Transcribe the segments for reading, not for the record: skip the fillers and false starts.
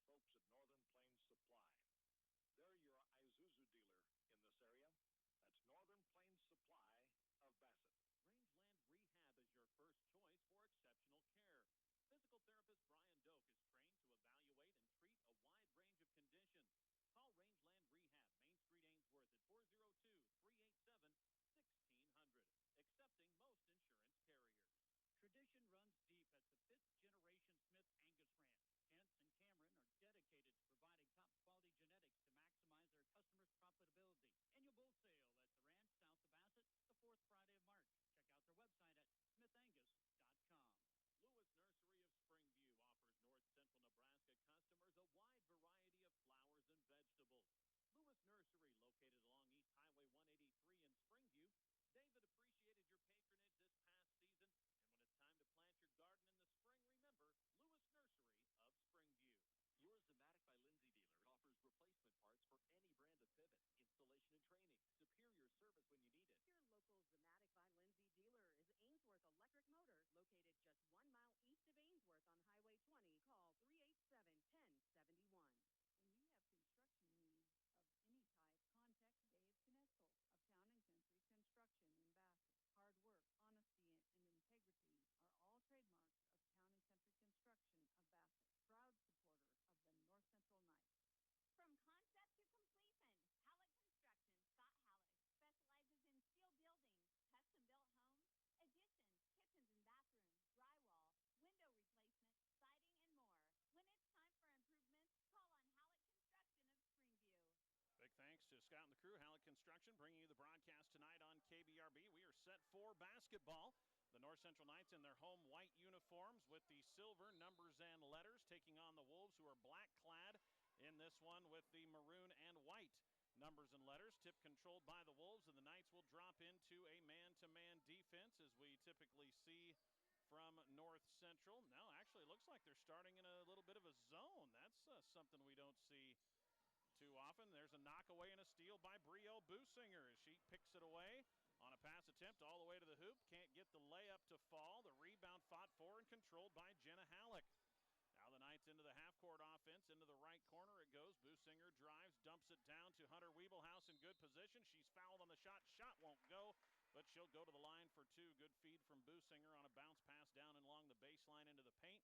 folks at Northern Plains Supply. They're your Isuzu dealer in this area. That's Northern Plains Supply of Bassett. Rangeland Rehab is your first choice for exceptional care. Physical therapist Brian Doak is trained to evaluate and treat a wide range of conditions. Call Rangeland Rehab, Main Street, Ainsworth at 402-387-1600. Accepting most insurance carriers. Tradition runs deep at the 5th-generation Smith Angus Ranch. Kent and Cameron are dedicated to providing top-quality genetics to maximize their customers' profitability. Annual bull sale at the ranch south of Bassett the 4th Friday of March. Check out their website at smithangus.com. Lewis Nursery of Springview offers north central Nebraska customers a wide variety of flowers and vegetables. Lewis Nursery, located along East Highway 183 in Springview. David appreciated your patronage this past season, and when it's time to plant your garden in the spring, remember Lewis Nursery of Springview. Your Zematic by Lindsay dealer offers replacement parts for any brand of pivot, installation and training, superior service when you need it. Your local Zematic by Lindsay dealer is Ainsworth Electric Motor, located just 1 mile east of Ainsworth on Highway 20. Call 387-1071. When you have construction needs of any type, contact Dave Knesel of Town & Country Construction in Bassett. Hard work, honesty, and integrity are all trademarks of Town & Country Construction of Bassett. Proud supporter of the North Central Knights. From concept to completion, Halleck Construction, Scott Halleck, specializes in steel buildings, custom-built homes, additions, kitchens and bathrooms, drywall, window replacement, siding, and more. When it's time for improvements, call on Halleck Construction of Springview. Big thanks to Scott and the crew, Halleck Construction, bringing you the broadcast tonight on KBRB. We are set for basketball. The North Central Knights in their home white uniforms with the silver numbers and letters, taking on the Wolves, who are black-clad in this one with the maroon and white numbers and letters. Tip controlled by the Wolves, and the Knights will drop into a man-to-man defense, as we typically see from North Central. Now, actually, it looks like they're starting in a little bit of a zone. That's something we don't see too often. There's a knockaway and a steal by Brielle Businger as she picks it away on a pass attempt all the way to the hoop. Can't get the layup to fall. The rebound fought for and controlled by Jenna Halleck. Now the Knights into the half-court offense. Into the right corner it goes. Businger drives, dumps it down to Hunter Wiebelhaus in good position. She's fouled on the shot. Shot won't go, but she'll go to the line for two. Good feed from Businger on a bounce pass down and along the baseline into the paint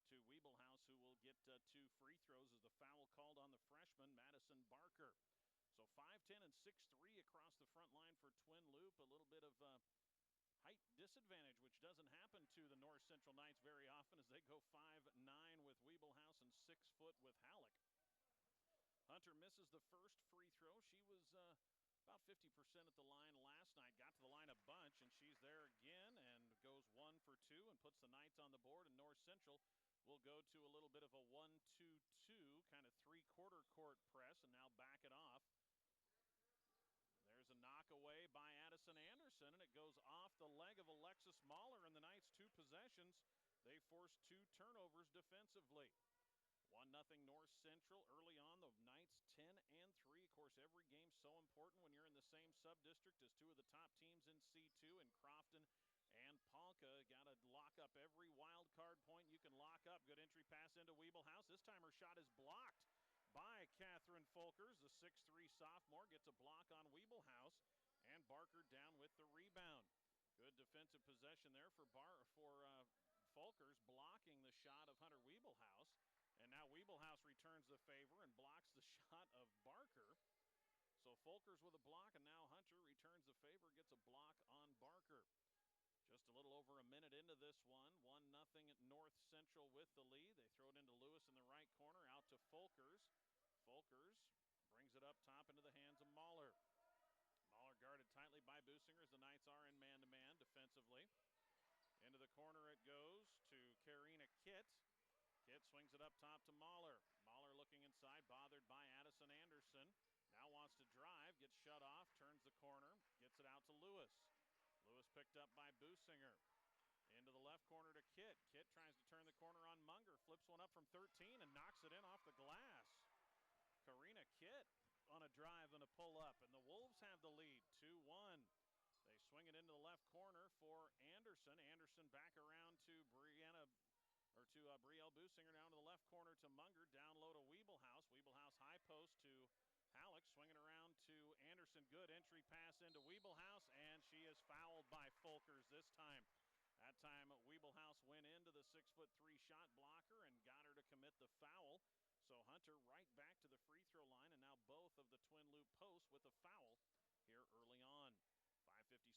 to Wiebelhaus, who will get 2 free throws as the foul called on the freshman, Madison Barker. So 5'10" and 6'3" across the front line for Twin Loup. A little bit of height disadvantage, which doesn't happen to the North Central Knights very often, as they go 5'9" with Wiebelhaus and 6 foot with Halleck. Hunter misses the first free throw. She was about 50% at the line last night. Got to the line a bunch, and she's there again and goes 1 for 2 and puts the Knights on the board. And North Central will go to a little bit of a 1-2-2, kind of three-quarter court press, and now back it off. There's a knock away by Addison Anderson, and it goes off the leg of Alexis Mahler, and the Knights 2 possessions. They forced 2 turnovers defensively. 1-0 North Central early on. The Knights 10-3. Of course, every game's so important when you're in the same sub-district as 2 of the top teams in C2, in Crofton and Ponca. Got to lock up every wild card point you can lock up. Good entry pass into Wiebelhaus. This time her shot is blocked by Catherine Folkers. The 6'3" sophomore gets a block on Wiebelhaus, and Barker down with the rebound. Good defensive possession there for Folkers, blocking the shot of Hunter Wiebelhaus. And now Wiebelhaus returns the favor and blocks the shot of Barker. So Folkers with a block, and now Hunter returns the favor, gets a block on Barker. Just a little over a minute into this one. 1-0 at North Central with the lead. They throw it into Lewis in the right corner, out to Folkers. Folkers brings it up top into the hands of Mahler. Mahler guarded tightly by Businger as the Knights are in man-to-man defensively. Into the corner it goes to Karina Kitt. Kitt swings it up top to Mahler. Mahler looking inside, bothered by Addison Anderson. Now wants to drive, gets shut off, turns the corner, gets it out to Lewis. Lewis picked up by Businger. Into the left corner to Kitt. Kitt tries to turn the corner on Munger, flips one up from 13 and knocks it in off the glass. Karina Kitt on a drive and a pull-up, and the Wolves have the lead, 2-1. They swing it into the left corner for Anderson. Anderson back around to to Brielle Businger, down to the left corner to Munger, down low to Weeblehouse. Weeblehouse high post to Halleck, swinging around to Anderson. Good entry pass into Weeblehouse, and she is fouled by Folkers this time. That time, Weeblehouse went into the 6'3" shot blocker and got her to commit the foul. So Hunter right back to the free throw line, and now both of the Twin Loup posts with a foul here early on.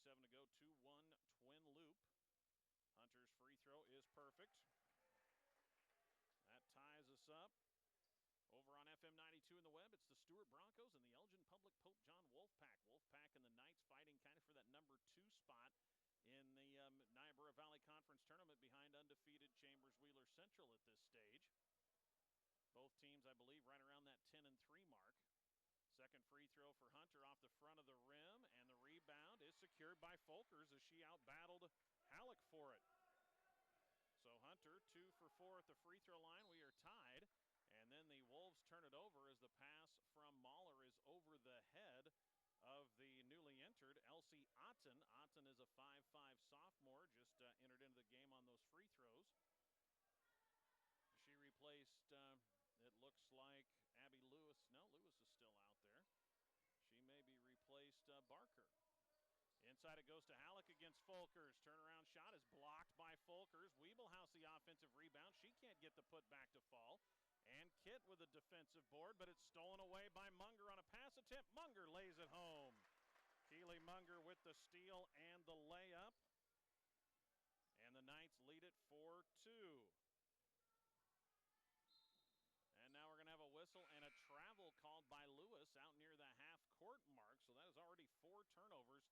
5:57 to go, 2-1 Twin Loup. Hunter's free throw is perfect. That ties us up. Over on FM 92 in the web, it's the Stewart Broncos and the Elgin Public Pope John Wolfpack. Wolfpack and the Knights fighting kind of for that number 2 spot in the Niobrara Valley Conference Tournament behind undefeated Chambers-Wheeler Central at this stage. Both teams, I believe, right around that 10-3 mark. Second free throw for Hunter off the front of the rim, and the rebound is secured by Folkers as she outbattled Halleck for it. So Hunter 2 for 4 at the free throw line. We are tied, and then the Wolves turn it over as the pass from Mahler is over the head of the newly entered Elsie Otten. Otten is a 5'5" sophomore, just entered into the game on those free throws. She replaced, it looks like Abby Lewis. No, Lewis is still out there. She maybe replaced Barker. Inside it goes to Halleck against Folkers. Turnaround shot is blocked by Folkers. Weeblehouse the offensive rebound. She can't get the putback to fall. And Kitt with a defensive board, but it's stolen away by Munger on a pass attempt. Munger lays it home. Keely Munger with the steal and the layup. And the Knights lead it 4-2. And now we're going to have a whistle and a travel called by Lewis out near the half-court mark. So that is already 4 turnovers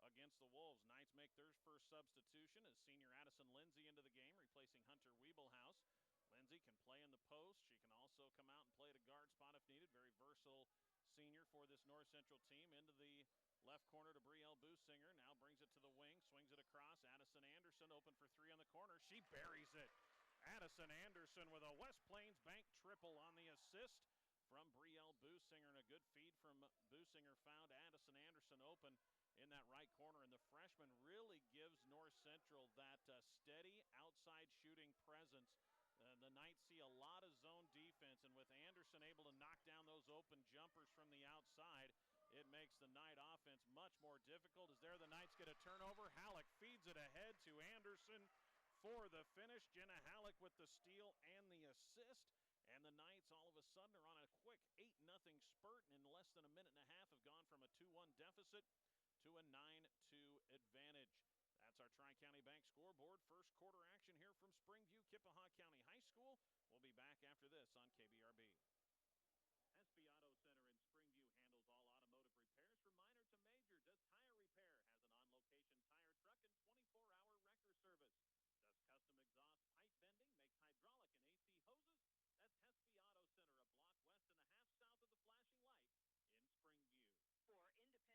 against the Wolves. Knights make their first substitution as senior Addison Lindsay into the game, replacing Hunter Weeblehouse. Lindsay can play in the post. She can also come out and play at a guard spot if needed. Very versatile senior for this North Central team. Into the left corner to Brielle Businger. Now brings it to the wing, swings it across. Addison Anderson open for 3 on the corner. She buries it. Addison Anderson with a West Plains Bank triple on the assist from Brielle Businger, and a good feed from Businger found Addison Anderson open in that right corner, and the freshman really gives North Central that steady outside shooting presence. The Knights see a lot of zone defense, and with Anderson able to knock down those open jumpers from the outside, it makes the Knight offense much more difficult. As there the Knights get a turnover. Halleck feeds it ahead to Anderson for the finish. Jenna Halleck with the steal and the assist. And the Knights all of a sudden are on a quick 8-0 spurt, and in less than a minute and a half have gone from a 2-1 deficit to a 9-2 advantage. That's our Tri-County Bank scoreboard. First quarter action here from Springview Kippahaw County High School. We'll be back after this on KBRB. Hespe Auto Center in Springview handles all automotive repairs from minor to major. Does tire repair, has an on-location tire truck and 24-hour wrecker service. Does custom exhaust pipe bending, makes hydraulic and AC hoses. That's Hespe Auto Center, a block west and a half south of the flashing light in Springview. For independent grain marketing, contact Pride Grain, located on Highway 20 between Long Pine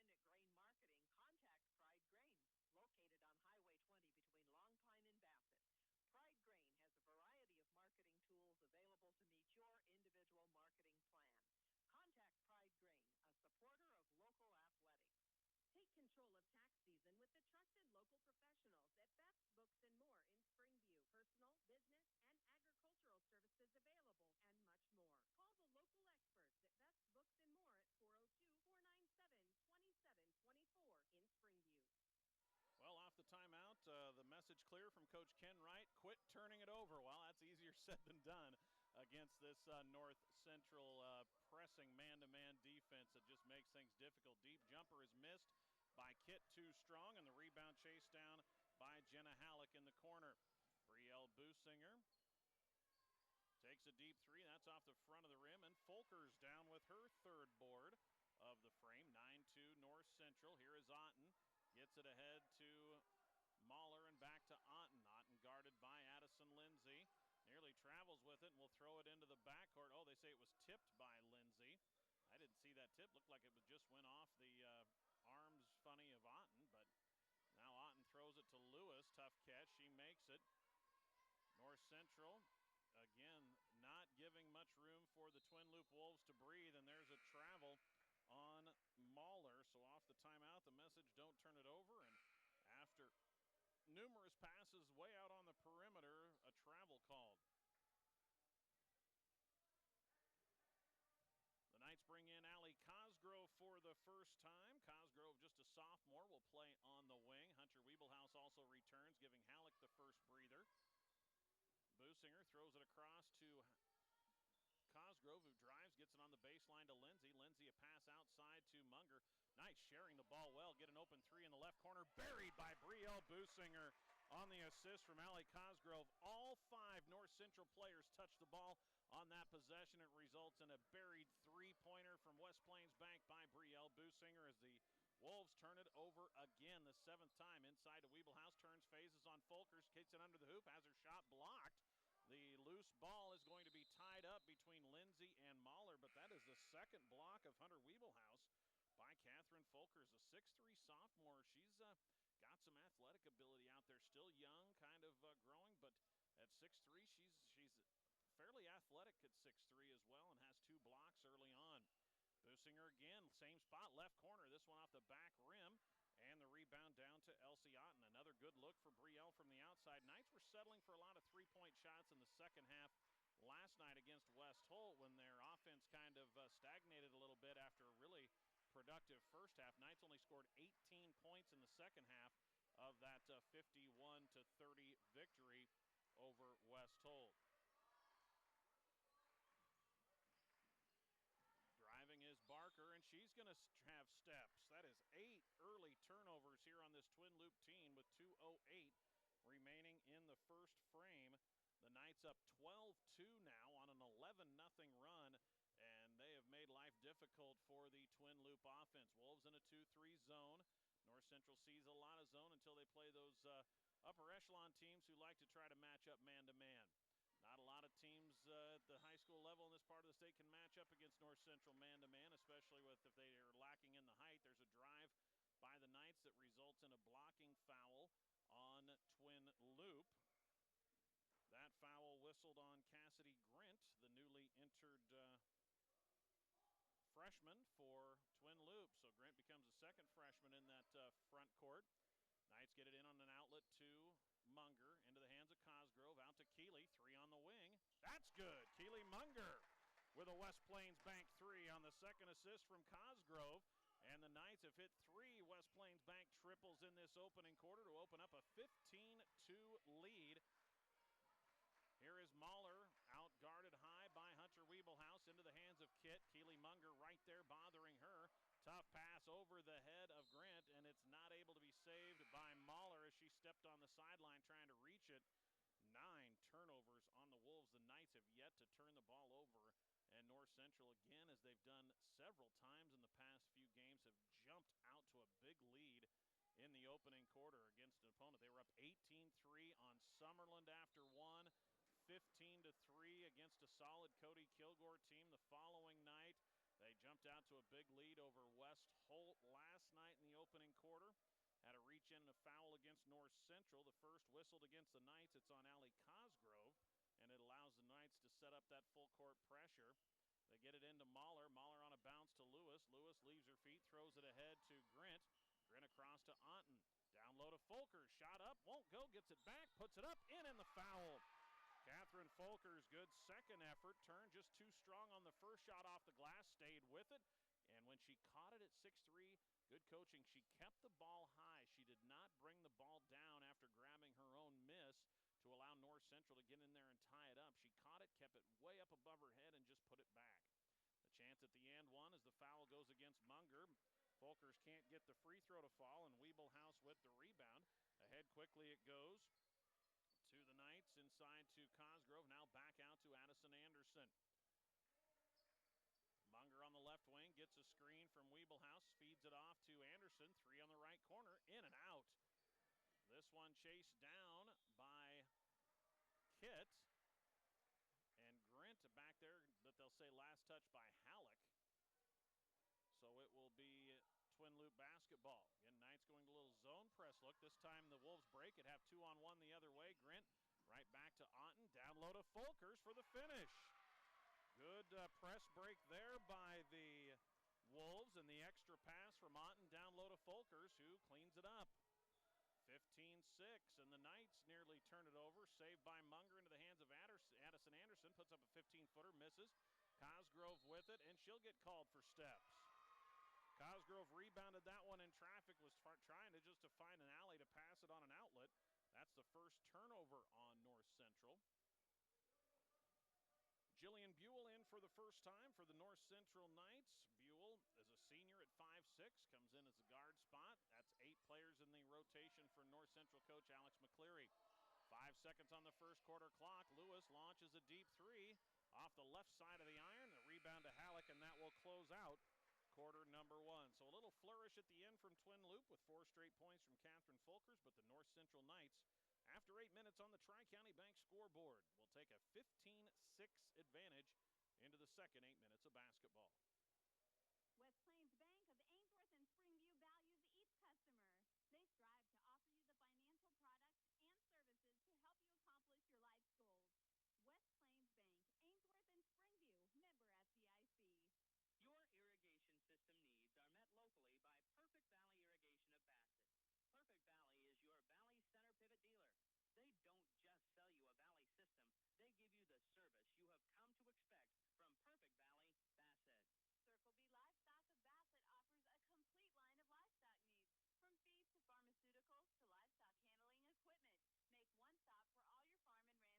and Bassett. Pride Grain has a variety of marketing tools available to meet your individual marketing plan. Contact Pride Grain, a supporter of local athletics. Take control of tax season with the trusted local professionals at Best Books and More in Springview. Personal, business, and agricultural services available, and much more. Call the local experts at Best Books and More at 402-497-2724 in Springview. Well, off the timeout, the message clear from Coach Ken Wright. Quit turning it over. Well, that's easier said than done against this North Central pressing man-to-man defense that just makes things difficult. Deep jumper is missed by Kitt, too strong, and the rebound chased down by Jenna Halleck in the corner. Brielle Businger takes a deep 3. That's off the front of the rim, and Folkers down with her third board of the frame. 9-2 North Central. Here is Otten. Gets it ahead to Mahler and back to Otten. Otten guarded by Addison Lindsay. Nearly travels with it and will throw it into the backcourt. Oh, they say it was tipped by Lindsay. I didn't see that tip. Looked like it just went off the arms funny of Otten, but now Otten throws it to Lewis. Tough catch. She makes it. North Central, again, not giving much room for the Twin Loup Wolves to breathe, and there's a travel on Mahler. So off the timeout, the message, don't turn it over, and after numerous passes way out on the perimeter, a travel called. first time. Cosgrove, just a sophomore, will play on the wing. Hunter Wiebelhaus also returns, giving Halleck the first breather. Businger throws it across to Cosgrove, who drives, gets it on the baseline to Lindsay. Lindsay a pass outside to Munger. Nice, sharing the ball well. Get an open three in the left corner. Buried by Brielle Businger on the assist from Allie Cosgrove. All 5 North Central players touch the ball on that possession. It results in a buried three-pointer from West Plains Bank by Brielle Businger as the Wolves turn it over again, the 7th time. Inside to Wiebelhaus, turns, phases on Folkers, kicks it under the hoop, has her shot blocked. The loose ball is going to be tied up between Lindsay and Mahler, but that is the second block of Hunter Wiebelhaus by Catherine Folkers, a 6'3 sophomore. She's got some athletic ability out there, still young, kind of growing, but at 6'3, she's fairly athletic at 6'3 as well and has 2 blocks early on. Businger again, same spot, left corner, this one off the back rim. And the rebound down to Elsie Otten. Another good look for Brielle from the outside. Knights were settling for a lot of three-point shots in the second half last night against West Holt when their offense kind of stagnated a little bit after a really productive first half. Knights only scored 18 points in the second half of that 51-30 victory over West Holt. Driving is Barker, and she's going to have steps. That is 8 early turnovers here on this Twin Loop team with 2:08 remaining in the first frame. The Knights up 12-2 now on an 11-0 run, and they have made life difficult for the Twin Loop offense. Wolves in a 2-3 zone. North Central sees a lot of zone until they play those upper echelon teams who like to try to match up man-to-man. Not a lot of teams at the high school level in this part of the state can match up against North Central man-to-man, especially if they are lacking in the height. There's a drive by the Knights that results in a blocking foul on Twin Loop. That foul whistled on Cassidy Grint, the newly entered freshman for Twin Loop. So Grint becomes a second freshman in that front court. Knights get it in on an outlet to Munger, into the hands of Cosgrove, out to Keeley, 3 on the wing. That's good. Keeley Munger with a West Plains Bank 3 on the second assist from Cosgrove. And the Knights have hit 3 West Plains Bank triples in this opening quarter to open up a 15-2 lead. Here is Mahler, out guarded high by Hunter Wiebelhaus, into the hands of Kit. Keeley Munger right there bothering her. Tough pass over the head of Grant, and it's not able to be saved by Mahler as she stepped on the sideline trying to reach it. 9 turnovers on the Wolves. The Knights have yet to turn the ball over, and North Central, again, as they've done several times in the past few games, have jumped out to a big lead in the opening quarter against an opponent. They were up 18-3 on Summerland after one, 15-3 against a solid Cody Kilgore team the following night. They jumped out to a big lead over West Holt last night in the opening quarter. Had a reach in and a foul against North Central. The first whistled against the Knights. It's on Allie Cosgrove, and it allows the Knights to set up that full court pressure. They get it into Mahler. Mahler on a bounce to Lewis. Lewis leaves her feet, throws it ahead to Grint. Grint across to Onton. Down low to Folkers. Shot up, won't go, gets it back, puts it up, in and the foul. Catherine Folkers, good second effort. Turned just too strong on the first shot off the glass, stayed with it. And when she caught it at 6'3", good coaching, she kept the ball high. She did not bring the ball down after grabbing her own miss to allow North Central to get in there and tie it up. She caught it, kept it way up above her head, and just put it back. The chance at the end one as the foul goes against Munger. Folkers can't get the free throw to fall, and Wiebelhaus with the rebound. Ahead quickly it goes to the Knights, inside to Cosgrove, now back out to Addison Anderson. Munger on the left wing, gets a screen from Wiebelhaus, feeds it off to Anderson, 3 on the right corner, in and out. This one chased down by Kit, and Grint back there, but they'll say last touch by Halleck. So it will be Twin Loop basketball. Again, Knights going to a little zone press look. This time the Wolves break it, have 2-on-1 the other way. Grint right back to Onton, down low to Folkers for the finish. Good press break there by the Wolves, and the extra pass from Onton down low to Folkers, who cleans it up. 15-6, and the Knights nearly turn it over. Saved by Munger into the hands of Addison Anderson. Puts up a 15-footer, misses. Cosgrove with it, and she'll get called for steps. Cosgrove rebounded that one in traffic, was trying to find an alley to pass it on an outlet. That's the first turnover on North Central. Jillian Buell in for the first time for the North Central Knights. Buell is a senior at 5'6", comes in as a guard spot. That's 8 players in the rotation for North Central coach Alex McCleary. 5 seconds on the first quarter clock. Lewis launches a deep three off the left side of the iron. The rebound to Halleck, and that will close out quarter number 1. So a little flourish at the end from Twin Loup with 4 straight points from Catherine Folkers, but the North Central Knights, after 8 minutes on the Tri-County Bank scoreboard, will take a 15-6 advantage into the second 8 minutes of basketball. West Plains Bank of Ainsworth and Springview values each customer. They strive to offer you the financial products and services to help you accomplish your life's goals. West Plains Bank, Ainsworth and Springview, member FDIC. Your irrigation system needs are met locally by Perfect Valley Irrigation of Bassett. Perfect Valley is your Valley Center Pivot dealer. They don't just sell you a Valley system, they give you the service you have come to expect from Perfect Valley Bassett. Circle B Livestock of Bassett offers a complete line of livestock needs, from feed to pharmaceuticals to livestock handling equipment. Make one stop for all your farm and ranch needs. Stop at Circle B Livestock. They are the livestock producer's friend in Bassett. Doing what's right yesterday, today, and tomorrow. Investing in our local communities is not a one-and-done project. At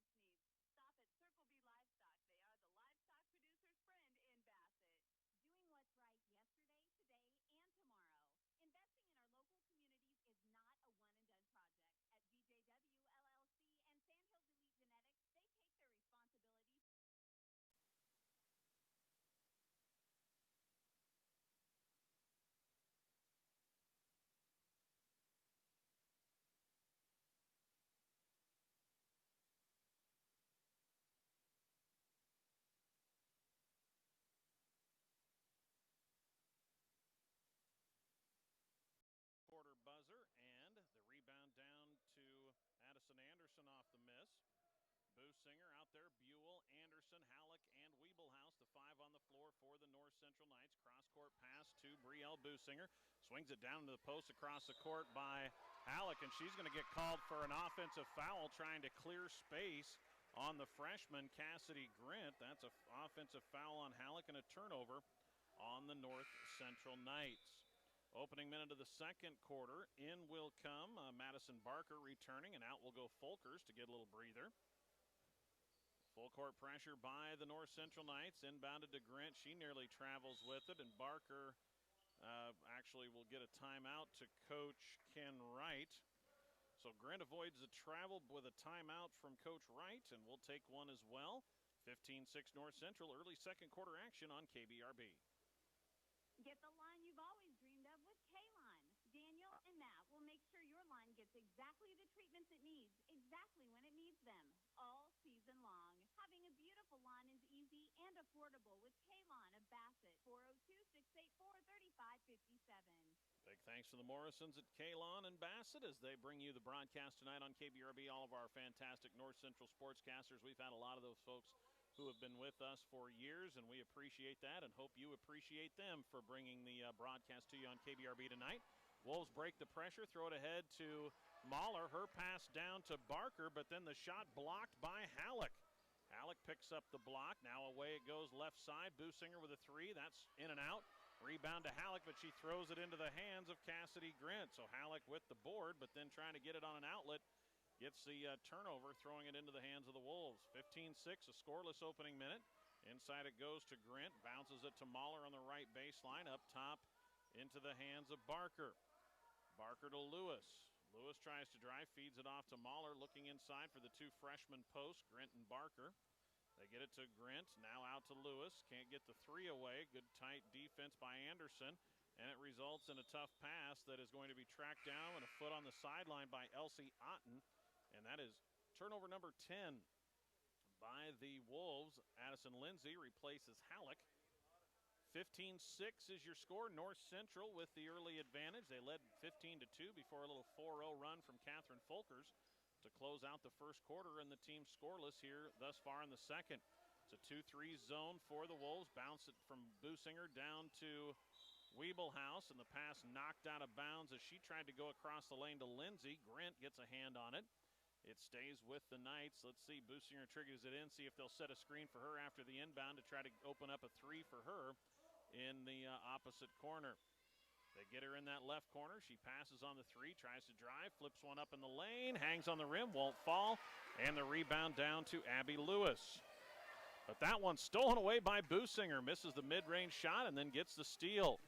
VJW, LLC, and Sandhills Elite Genetics, they take their responsibilities. Quarter buzzer, and the rebound down to Addison Anderson off the miss. Businger out there, Buell, Anderson, Halleck, and Wiebelhaus, the 5 on the floor for the North Central Knights. Cross-court pass to Brielle Businger. Swings it down to the post across the court by Halleck, and she's going to get called for an offensive foul trying to clear space on the freshman, Cassidy Grint. That's an offensive foul on Halleck and a turnover on the North Central Knights. Opening minute of the second quarter, in will come Madison Barker returning, and out will go Folkers to get a little breather. Full court pressure by the North Central Knights, inbounded to Grint. She nearly travels with it, and Barker actually will get a timeout to Coach Ken Wright. So Grint avoids the travel with a timeout from Coach Wright, and we'll take one as well. 15-6 North Central, early second quarter action on KBRB. Get the line you've always dreamed of with K-Line. Daniel and Matt will make sure your lawn gets exactly the treatments it needs, exactly when it needs them, all season long. Having a beautiful lawn is easy and affordable with K-Line of Bassett, 402-684-3557. Big thanks to the Morrisons at K-Lawn and Bassett as they bring you the broadcast tonight on KBRB. All of our fantastic North Central sportscasters. We've had a lot of those folks who have been with us for years, and we appreciate that and hope you appreciate them for bringing the broadcast to you on KBRB tonight. Wolves break the pressure, throw it ahead to Mahler. Her pass down to Barker, but then the shot blocked by Halleck. Halleck picks up the block. Now away it goes left side. Businger with a 3. That's in and out. Rebound to Halleck, but she throws it into the hands of Cassidy Grint. So Halleck with the board, but then trying to get it on an outlet. Gets the turnover, throwing it into the hands of the Wolves. 15-6, a scoreless opening minute. Inside it goes to Grint. Bounces it to Mahler on the right baseline. Up top into the hands of Barker. Barker to Lewis. Lewis tries to drive, feeds it off to Mahler. Looking inside for the 2 freshman posts, Grint and Barker. They get it to Grint. Now out to Lewis. Can't get the 3 away. Good tight defense by Anderson. And it results in a tough pass that is going to be tracked down and a foot on the sideline by Elsie Otten. And that is turnover number 10 by the Wolves. Addison Lindsay replaces Halleck. 15-6 is your score. North Central with the early advantage. They led 15-2 before a little 4-0 run from Catherine Folkers to close out the first quarter, and the team scoreless here thus far in the second. It's a 2-3 zone for the Wolves. Bounce it from Businger down to Wiebelhaus, and the pass knocked out of bounds as she tried to go across the lane to Lindsay. Grint gets a hand on it. It stays with the Knights. Let's see, Businger triggers it in, see if they'll set a screen for her after the inbound to try to open up a 3 for her in the opposite corner. They get her in that left corner. She passes on the 3, tries to drive, flips one up in the lane, hangs on the rim, won't fall, and the rebound down to Abby Lewis. But that one's stolen away by Businger. Misses the mid-range shot and then gets the steal.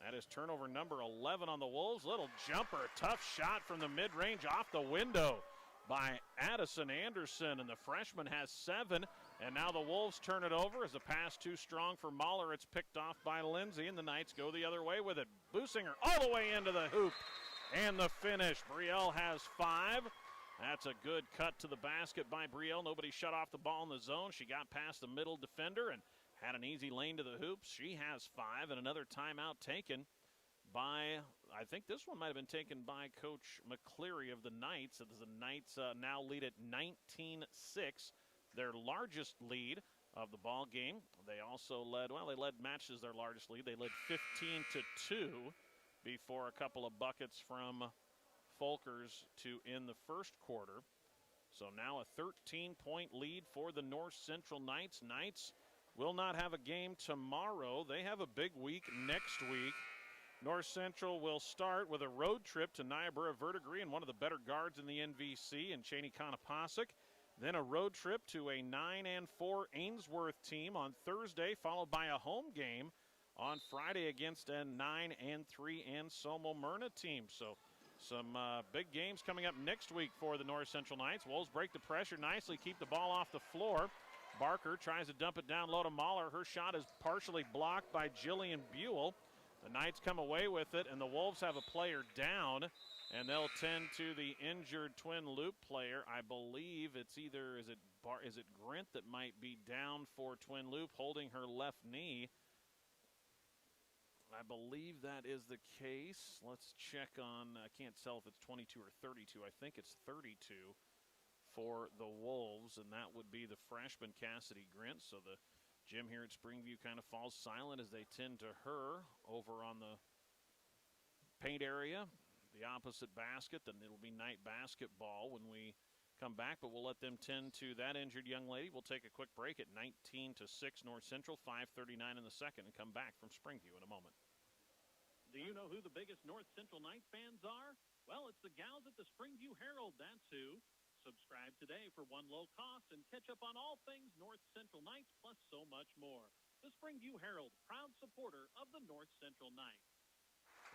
That is turnover number 11 on the Wolves. Little jumper, tough shot from the mid-range off the window by Addison Anderson, and the freshman has 7, and now the Wolves turn it over. As a pass too strong for Mahler, it's picked off by Lindsay, and the Knights go the other way with it. Businger all the way into the hoop, and the finish. Brielle has 5. That's a good cut to the basket by Brielle. Nobody shut off the ball in the zone. She got past the middle defender and had an easy lane to the hoops. She has 5, and another timeout taken by, I think this one might have been taken by Coach McCleary of the Knights. The Knights now lead at 19-6, their largest lead of the ball game. They also led, they led matches their largest lead. They led 15-2 before a couple of buckets from Folkers to in the first quarter. So now a 13-point lead for the North Central Knights. Knights will not have a game tomorrow. They have a big week next week. North Central will start with a road trip to Niobrara Verdigris and one of the better guards in the NVC in Cheney Konopasek. Then a road trip to a 9-4 Ainsworth team on Thursday, followed by a home game on Friday against a 9-3 Anselmo Myrna team. So some big games coming up next week for the North Central Knights. Wolves break the pressure nicely, keep the ball off the floor. Barker tries to dump it down low to Mahler. Her shot is partially blocked by Jillian Buell. The Knights come away with it, and the Wolves have a player down, and they'll tend to the injured Twin Loup player. I believe it's either, is it Grint that might be down for Twin Loup, holding her left knee. I believe that is the case. Let's check on, I can't tell if it's 22 or 32. I think it's 32 for the Wolves, and that would be the freshman Cassidy Grint. So the gym here at Springview kind of falls silent as they tend to her over on the paint area, the opposite basket. Then it'll be night basketball when we come back, but we'll let them tend to that injured young lady. We'll take a quick break at 19-6 North Central, 5:39 in the second, and come back from Springview in a moment. Do you know who the biggest North Central Knights fans are? Well, it's the gals at the Springview Herald, that's who. Subscribe today for one low cost and catch up on all things North Central Knights, plus so much more. The Springview Herald, proud supporter of the North Central Knights.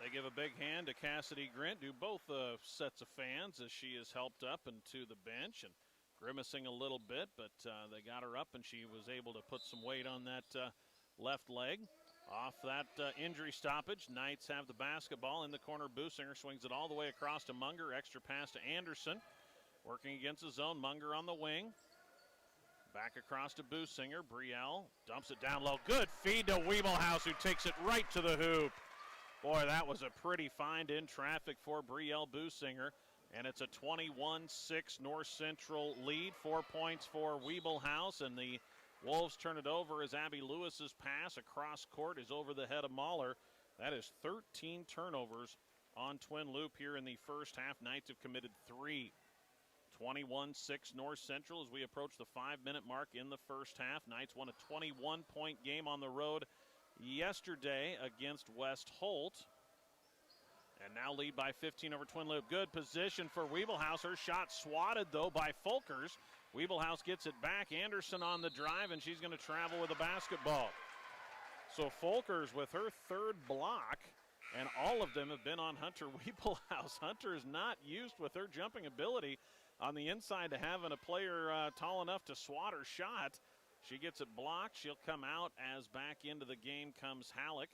They give a big hand to Cassidy Grint, do both sets of fans as she is helped up and to the bench and grimacing a little bit, but they got her up and she was able to put some weight on that left leg. Off that injury stoppage, Knights have the basketball in the corner. Businger swings it all the way across to Munger. Extra pass to Anderson. Working against the zone, Munger on the wing. Back across to Businger. Brielle dumps it down low. Good feed to Wiebelhaus, who takes it right to the hoop. Boy, that was a pretty find in traffic for Brielle Businger. And it's a 21-6 North Central lead. 4 points for Wiebelhaus, and the Wolves turn it over as Abby Lewis's pass across court is over the head of Mahler. That is 13 turnovers on Twin Loup here in the first half. Knights have committed 3. 21-6 North Central as we approach the 5-minute mark in the first half. Knights won a 21-point game on the road yesterday against West Holt. And now lead by 15 over Twin Loup. Good position for Wiebelhaus. Her shot swatted, though, by Folkers. Wiebelhaus gets it back. Anderson on the drive, and she's going to travel with the basketball. So Folkers with her third block, and all of them have been on Hunter Wiebelhaus. Hunter is not used with her jumping ability on the inside to having a player tall enough to swat her shot. She gets it blocked. She'll come out as back into the game comes Halleck.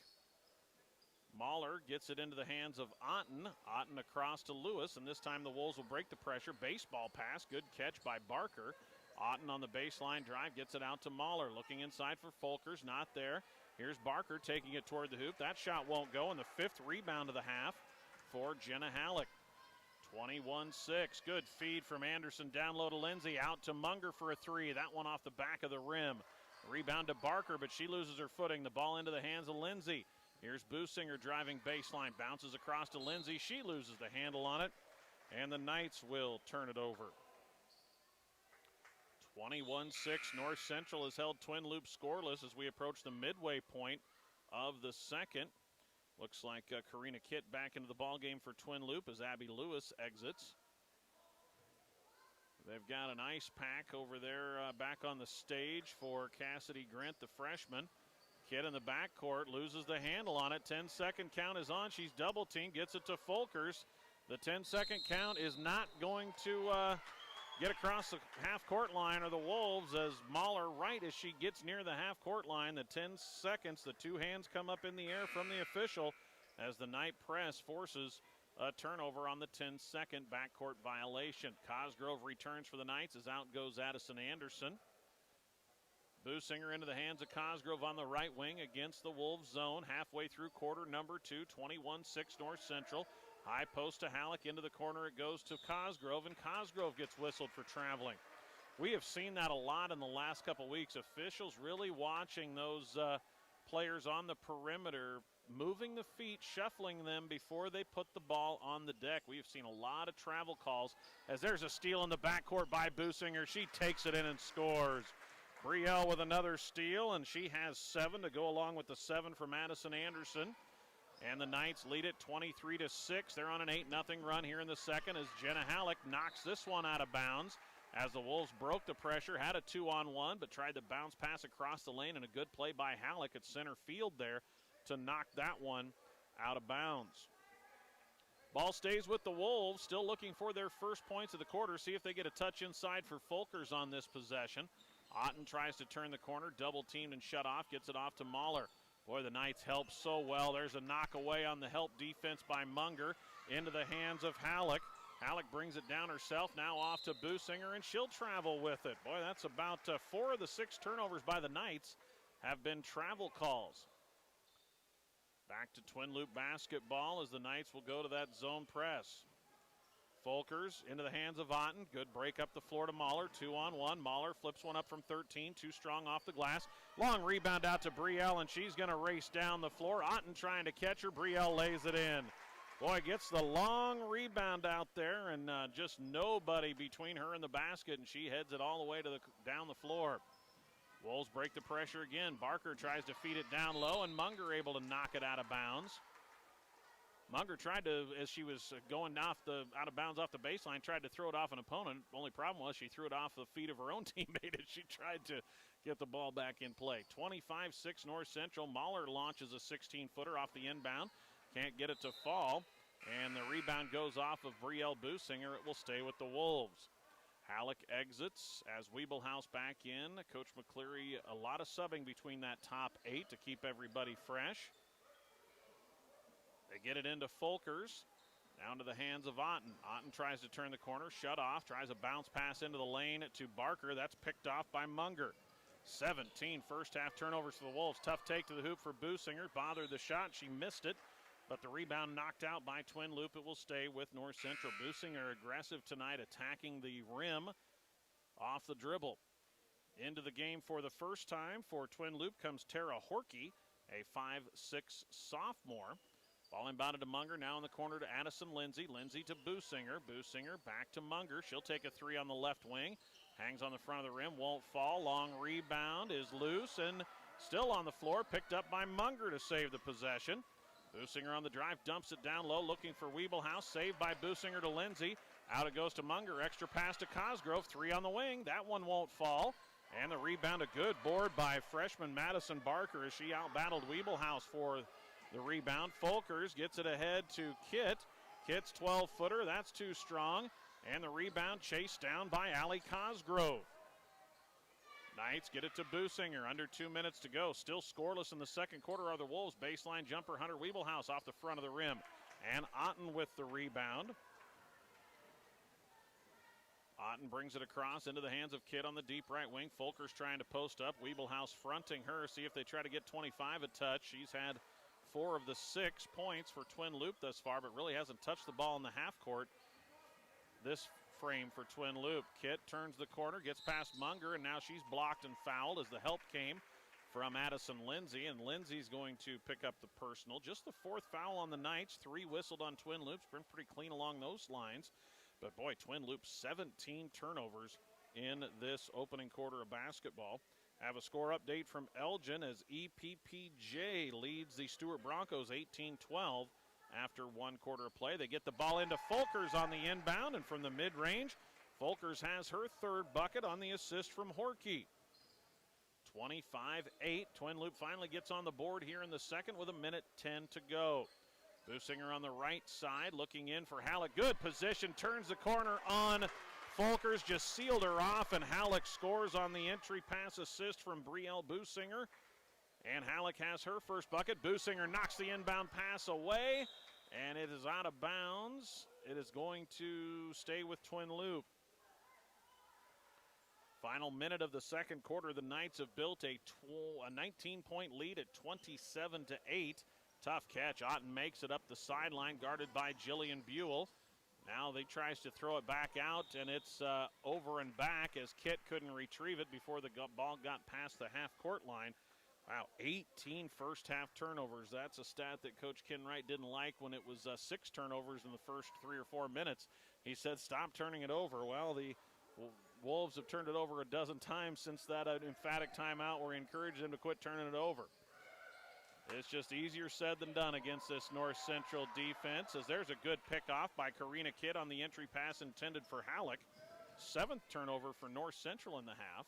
Mahler gets it into the hands of Otten. Otten across to Lewis, and this time the Wolves will break the pressure. Baseball pass, good catch by Barker. Otten on the baseline drive, gets it out to Mahler. Looking inside for Folkers, not there. Here's Barker taking it toward the hoop. That shot won't go, and the 5th rebound of the half for Jenna Halleck. 21-6, good feed from Anderson down low to Lindsay, out to Munger for a 3. That one off the back of the rim. Rebound to Barker, but she loses her footing. The ball into the hands of Lindsay. Here's Businger driving baseline, bounces across to Lindsay. She loses the handle on it, and the Knights will turn it over. 21-6, North Central has held Twin Loup scoreless as we approach the midway point of the second. Looks like Karina Kitt back into the ballgame for Twin Loup as Abby Lewis exits. They've got an ice pack over there back on the stage for Cassidy Grant, the freshman. Kitt in the backcourt loses the handle on it. 10-second count is on. She's double teamed, gets it to Folkers. The 10-second count is not going to get across the half-court line, or the Wolves, as Mahler, right as she gets near the half-court line, the 10 seconds, the two hands come up in the air from the official as the Knight press forces a turnover on the 10-second backcourt violation. Cosgrove returns for the Knights as out goes Addison Anderson. Businger into the hands of Cosgrove on the right wing against the Wolves zone. Halfway through quarter number 2, 21-6 North Central. High post to Halleck, into the corner it goes to Cosgrove, and Cosgrove gets whistled for traveling. We have seen that a lot in the last couple weeks. Officials really watching those players on the perimeter, moving the feet, shuffling them before they put the ball on the deck. We have seen a lot of travel calls as there's a steal in the backcourt by Businger. She takes it in and scores. Brielle with another steal, and she has 7 to go along with the 7 from Addison Anderson. And the Knights lead it 23-6. They're on an 8-0 run here in the second as Jenna Halleck knocks this one out of bounds as the Wolves broke the pressure, had a 2-on-1, but tried to bounce pass across the lane, and a good play by Halleck at center field there to knock that one out of bounds. Ball stays with the Wolves, still looking for their first points of the quarter. See if they get a touch inside for Folkers on this possession. Otten tries to turn the corner, double teamed and shut off, gets it off to Mahler. Boy, the Knights help so well. There's a knock away on the help defense by Munger into the hands of Halleck. Halleck brings it down herself, now off to Businger, and she'll travel with it. Boy, that's about 4 of the 6 turnovers by the Knights have been travel calls. Back to Twin Loup basketball as the Knights will go to that zone press. Folkers into the hands of Otten. Good break up the floor to Mahler. 2-on-1. Mahler flips one up from 13. Too strong off the glass. Long rebound out to Brielle, and she's going to race down the floor. Otten trying to catch her. Brielle lays it in. Boy, gets the long rebound out there, and just nobody between her and the basket, and she heads it all the way to down the floor. Wolves break the pressure again. Barker tries to feed it down low, and Munger able to knock it out of bounds. Munger tried to, as she was going out of bounds off the baseline, tried to throw it off an opponent. Only problem was she threw it off the feet of her own teammate as she tried to get the ball back in play. 25-6 North Central. Mahler launches a 16-footer off the inbound. Can't get it to fall. And the rebound goes off of Brielle Businger. It will stay with the Wolves. Halleck exits as Wiebelhaus back in. Coach McCleary, a lot of subbing between that top 8 to keep everybody fresh. They get it into Folkers, down to the hands of Otten. Otten tries to turn the corner, shut off, tries a bounce pass into the lane to Barker. That's picked off by Munger. 17 first half turnovers for the Wolves. Tough take to the hoop for Businger. Bothered the shot. She missed it, but the rebound knocked out by Twin Loup. It will stay with North Central. Businger aggressive tonight, attacking the rim off the dribble. Into the game for the first time for Twin Loup comes Tara Horkey, a 5'6" sophomore. Ball inbounded to Munger, now in the corner to Addison Lindsay. Lindsay to Businger. Businger back to Munger. She'll take a 3 on the left wing. Hangs on the front of the rim, won't fall. Long rebound is loose and still on the floor. Picked up by Munger to save the possession. Businger on the drive, dumps it down low, looking for Wiebelhaus. Saved by Businger to Lindsay. Out it goes to Munger. Extra pass to Cosgrove. 3 on the wing. That one won't fall. And the rebound, a good board by freshman Madison Barker as she outbattled Wiebelhaus for the rebound. Folkers gets it ahead to Kitt. Kitt's 12-footer, that's too strong. And the rebound chased down by Allie Cosgrove. Knights get it to Businger. Under 2 minutes to go. Still scoreless in the second quarter are the Wolves. Baseline jumper, Hunter Wiebelhaus off the front of the rim. And Otten with the rebound. Otten brings it across into the hands of Kitt on the deep right wing. Folkers trying to post up. Wiebelhaus fronting her. See if they try to get 25 a touch. She's had 4 of the 6 points for Twin Loup thus far, but really hasn't touched the ball in the half court this frame for Twin Loup. Kitt turns the corner, gets past Munger, and now she's blocked and fouled as the help came from Addison Lindsay, and Lindsay's going to pick up the personal. Just the 4th foul on the Knights, 3 whistled on Twin Loup. Been pretty clean along those lines, but boy, Twin Loup 17 turnovers in this opening quarter of basketball. Have a score update from Elgin as EPPJ leads the Stewart Broncos 18-12 after 1 quarter of play. They get the ball into Folkers on the inbound, and from the mid-range, Folkers has her 3rd bucket on the assist from Horkey. 25-8. Twin Loup finally gets on the board here in the second with 1:10 to go. Businger on the right side, looking in for Halleck. Good position, turns the corner on Folkers, just sealed her off, and Halleck scores on the entry pass assist from Brielle Businger. And Halleck has her first bucket. Businger knocks the inbound pass away, and it is out of bounds. It is going to stay with Twin Loup. Final minute of the second quarter, the Knights have built a 19-point lead at 27-8. Tough catch. Otten makes it up the sideline, guarded by Jillian Buell. Now they tries to throw it back out, and it's over and back as Kit couldn't retrieve it before the ball got past the half-court line. Wow, 18 first-half turnovers. That's a stat that Coach Ken Wright didn't like when it was 6 turnovers in the first 3 or 4 minutes. He said, stop turning it over. Well, the Wolves have turned it over a dozen times since that emphatic timeout where we encouraged them to quit turning it over. It's just easier said than done against this North Central defense, as there's a good pickoff by Karina Kidd on the entry pass intended for Halleck. 7th turnover for North Central in the half.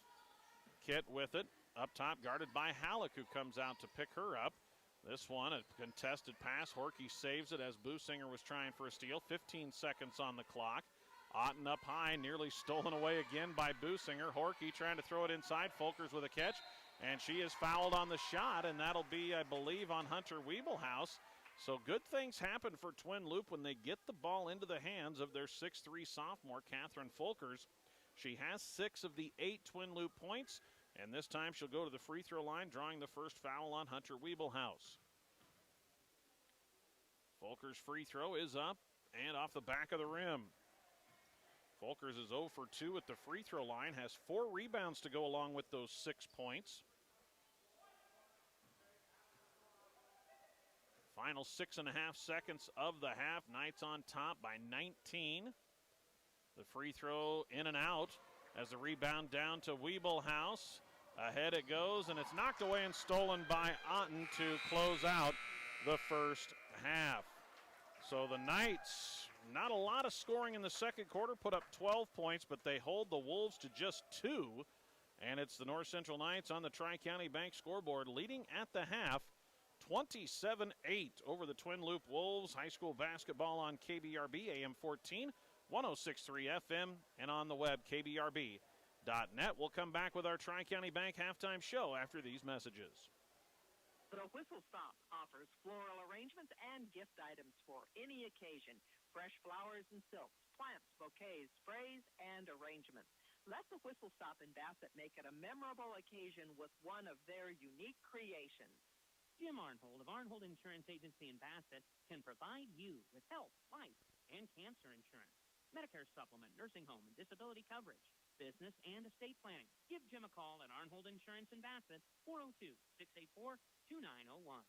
Kidd with it, up top, guarded by Halleck, who comes out to pick her up. This one, a contested pass. Horkey saves it as Businger was trying for a steal. 15 seconds on the clock. Otten up high, nearly stolen away again by Businger. Horkey trying to throw it inside. Folkers with a catch. And she is fouled on the shot, and that'll be, I believe, on Hunter Wiebelhaus. So good things happen for Twin Loup when they get the ball into the hands of their 6'3 sophomore, Catherine Folkers. She has 6 of the 8 Twin Loup points, and this time she'll go to the free throw line, drawing the first foul on Hunter Wiebelhaus. Folkers' free throw is up and off the back of the rim. Folkers is 0 for 2 at the free throw line, has 4 rebounds to go along with those 6 points. Final 6.5 seconds of the half. Knights on top by 19. The free throw in and out as the rebound down to Wiebelhaus. Ahead it goes, and it's knocked away and stolen by Otten to close out the first half. So the Knights, not a lot of scoring in the second quarter, put up 12 points, but they hold the Wolves to just 2. And it's the North Central Knights on the Tri-County Bank scoreboard, leading at the half, 27-8 over the Twin Loup Wolves. High school basketball on KBRB, AM 14, 106.3 FM, and on the web, kbrb.net. We'll come back with our Tri-County Bank halftime show after these messages. The Whistle Stop offers floral arrangements and gift items for any occasion. Fresh flowers and silks, plants, bouquets, sprays, and arrangements. Let the Whistle Stop in Bassett make it a memorable occasion with one of their unique creations. Jim Arnhold of Arnhold Insurance Agency in Bassett can provide you with health, life, and cancer insurance, Medicare supplement, nursing home, and disability coverage, business and estate planning. Give Jim a call at Arnhold Insurance in Bassett, 402-684-2901.